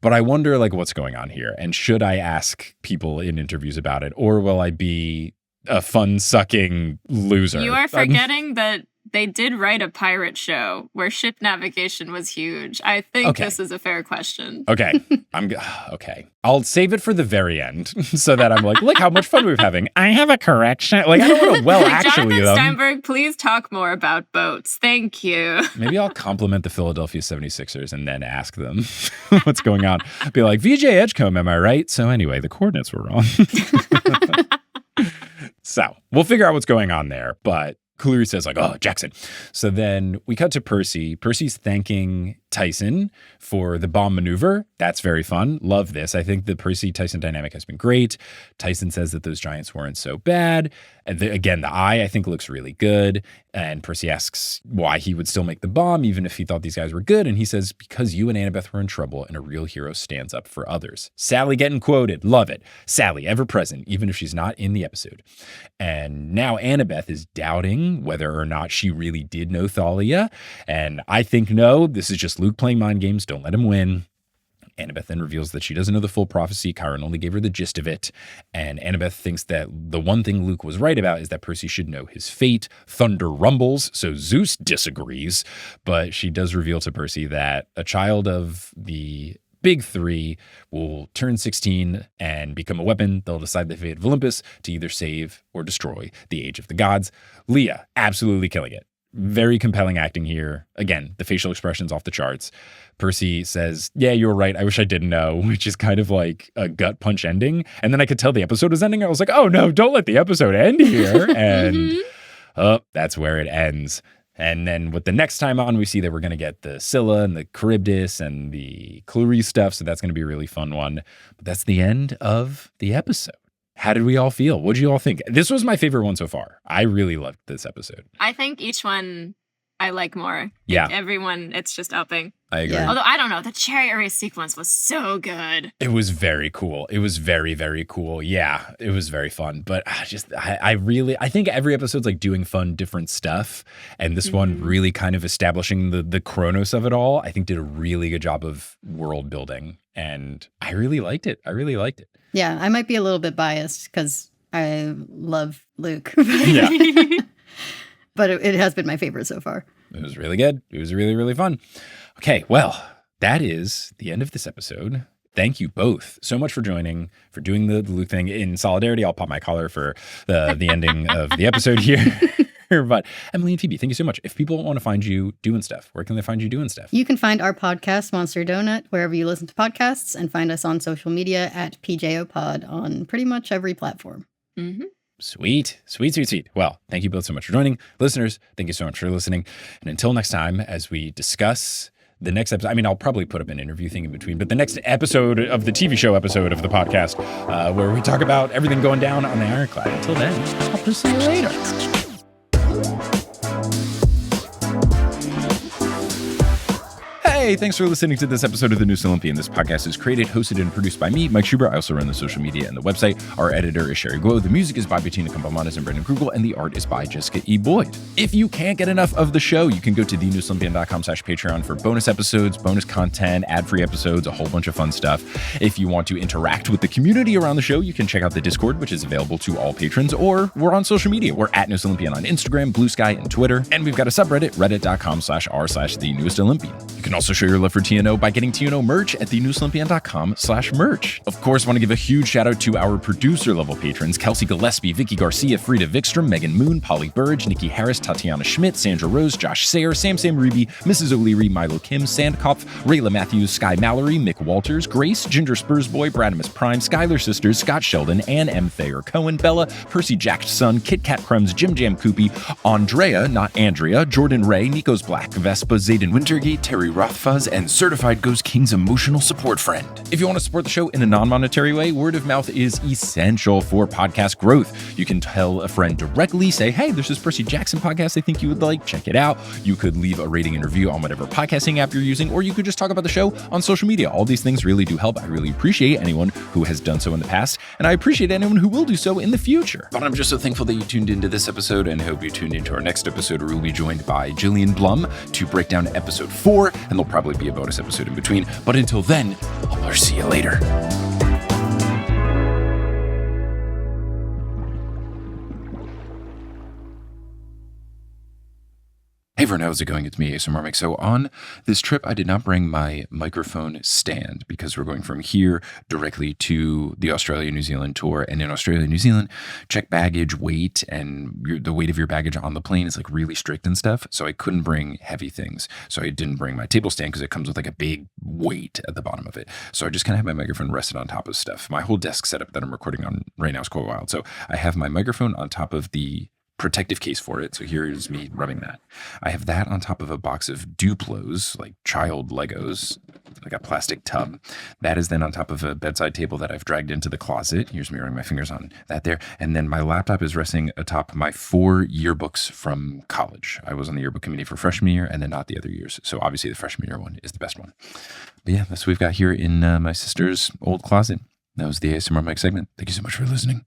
But I wonder, like, what's going on here? And should I ask people in interviews about it? Or will I be a fun-sucking loser? You are forgetting that they did write a pirate show where ship navigation was huge. I think this is a fair question. Okay. Okay. I'll save it for the very end so that I'm like, look how much fun we're having. I have a correction. Like, I don't want to actually Jonathan Steinberg, please talk more about boats. Thank you. Maybe I'll compliment the Philadelphia 76ers and then ask them what's going on. Be like, VJ Edgecombe, am I right? So anyway, the coordinates were wrong. So we'll figure out what's going on there. But Kaleri says like, oh, Jackson. So then we cut to Percy. Percy's thanking Tyson for the bomb maneuver. That's very fun. Love this. I think the Percy-Tyson dynamic has been great. Tyson says that those giants weren't so bad. And again, the eye, I think, looks really good. And Percy asks why he would still make the bomb, even if he thought these guys were good. And he says, because you and Annabeth were in trouble and a real hero stands up for others. Sally getting quoted. Love it. Sally, ever present, even if she's not in the episode. And now Annabeth is doubting whether or not she really did know Thalia. And I think no, this is just Luke playing mind games. Don't let him win. Annabeth then reveals that she doesn't know the full prophecy. Chiron only gave her the gist of it. And Annabeth thinks that the one thing Luke was right about is that Percy should know his fate. Thunder rumbles, so Zeus disagrees. But she does reveal to Percy that a child of the big three will turn 16 and become a weapon. They'll decide the fate of Olympus to either save or destroy the age of the gods. Leah, absolutely killing it. Very compelling acting here. Again, the facial expressions off the charts. Percy says, yeah, you were right. I wish I didn't know, which is kind of like a gut punch ending. And then I could tell the episode was ending. I was like, oh no, don't let the episode end here. And that's where it ends. And then with the next time on, we see that we're going to get the Scylla and the Charybdis and the Kaleri stuff. So that's going to be a really fun one. But that's the end of the episode. How did we all feel? What did you all think? This was my favorite one so far. I really loved this episode. I think each one I like more. Yeah. Everyone, it's just upping. I agree. Yeah. Although, I don't know, the chariot race sequence was so good. It was very cool. It was very, very cool. Yeah, it was very fun. But I think every episode's like doing fun, different stuff. And this one really kind of establishing the Kronos of it all, I think did a really good job of world building. And I really liked it. Yeah, I might be a little bit biased because I love Luke. Yeah. But it has been my favorite so far. It was really good. It was really, really fun. Okay, well, that is the end of this episode. Thank you both so much for joining, for doing the Luke thing. In solidarity, I'll pop my collar for the ending of the episode here. But Emily and Phoebe, thank you so much. If people want to find you doing stuff, where can they find you doing stuff? You can find our podcast, Monster Donut, wherever you listen to podcasts, and find us on social media at PJOPod on pretty much every platform. Mm-hmm. Sweet. Well, thank you both so much for joining. Listeners, thank you so much for listening. And until next time, as we discuss the next episode, I mean, I'll probably put up an interview thing in between, but the next episode of the TV show episode of the podcast, where we talk about everything going down on the Ironclad. Until then, I'll just see you later. Hey, thanks for listening to this episode of The New Olympian. This podcast is created, hosted, and produced by me, Mike Schubert. I also run the social media and the website. Our editor is Sherry Guo. The music is by Bettina Campamanes and Brendan Krugel, and the art is by Jessica E. Boyd. If you can't get enough of the show, you can go to thenewsolympian.com/Patreon for bonus episodes, bonus content, ad-free episodes, a whole bunch of fun stuff. If you want to interact with the community around the show, you can check out the Discord, which is available to all patrons, or we're on social media. We're at Newest Olympian on Instagram, Blue Sky, and Twitter. And we've got a subreddit, reddit.com/r/thenewestalympian. You can also show your love for TNO by getting TNO merch at thenewsolympian.com/merch. Of course, want to give a huge shout out to our producer level patrons, Kelsey Gillespie, Vicky Garcia, Frida Vikstrom, Megan Moon, Polly Burge, Nikki Harris, Tatiana Schmidt, Sandra Rose, Josh Sayer, Sam Ruby, Mrs. O'Leary, Milo Kim, Sandkopf, Rayla Matthews, Sky Mallory, Mick Walters, Grace, Ginger Spursboy, Bradimus Prime, Skylar Sisters, Scott Sheldon, Ann M. Thayer Cohen, Bella, Percy Jack's Son, Kit Kat Crumbs, Jim Jam Koopy, Andrea, not Andrea, Jordan Ray, Nico's Black, Vespa, Zayden Wintergate, Terry Rothfuzz, and Certified Ghost King's emotional support friend. If you want to support the show in a non-monetary way, word of mouth is essential for podcast growth. You can tell a friend directly, say, hey, there's this Percy Jackson podcast I think you would like, check it out. You could leave a rating and review on whatever podcasting app you're using, or you could just talk about the show on social media. All these things really do help. I really appreciate anyone who has done so in the past, and I appreciate anyone who will do so in the future. But I'm just so thankful that you tuned into this episode, and hope you tuned into our next episode, where we'll be joined by Jillian Blum to break down episode 4, and there'll probably be a bonus episode in between. But until then, I'll see you later. Hey, everyone, how's it going? It's me, ASMR Mike. So on this trip, I did not bring my microphone stand because we're going from here directly to the Australia-New Zealand tour. And in Australia, New Zealand, check baggage weight and the weight of your baggage on the plane is like really strict and stuff. So I couldn't bring heavy things. So I didn't bring my table stand because it comes with like a big weight at the bottom of it. So I just kind of have my microphone rested on top of stuff. My whole desk setup that I'm recording on right now is quite wild. So I have my microphone on top of the protective case for it. So here is me rubbing that. I have that on top of a box of Duplos, like child Legos, like a plastic tub. That is then on top of a bedside table that I've dragged into the closet. Here's me running my fingers on that there. And then my laptop is resting atop my 4 yearbooks from college. I was on the yearbook committee for freshman year and then not the other years. So obviously the freshman year one is the best one. But yeah, that's what we've got here in my sister's old closet. That was the ASMR Mike segment. Thank you so much for listening.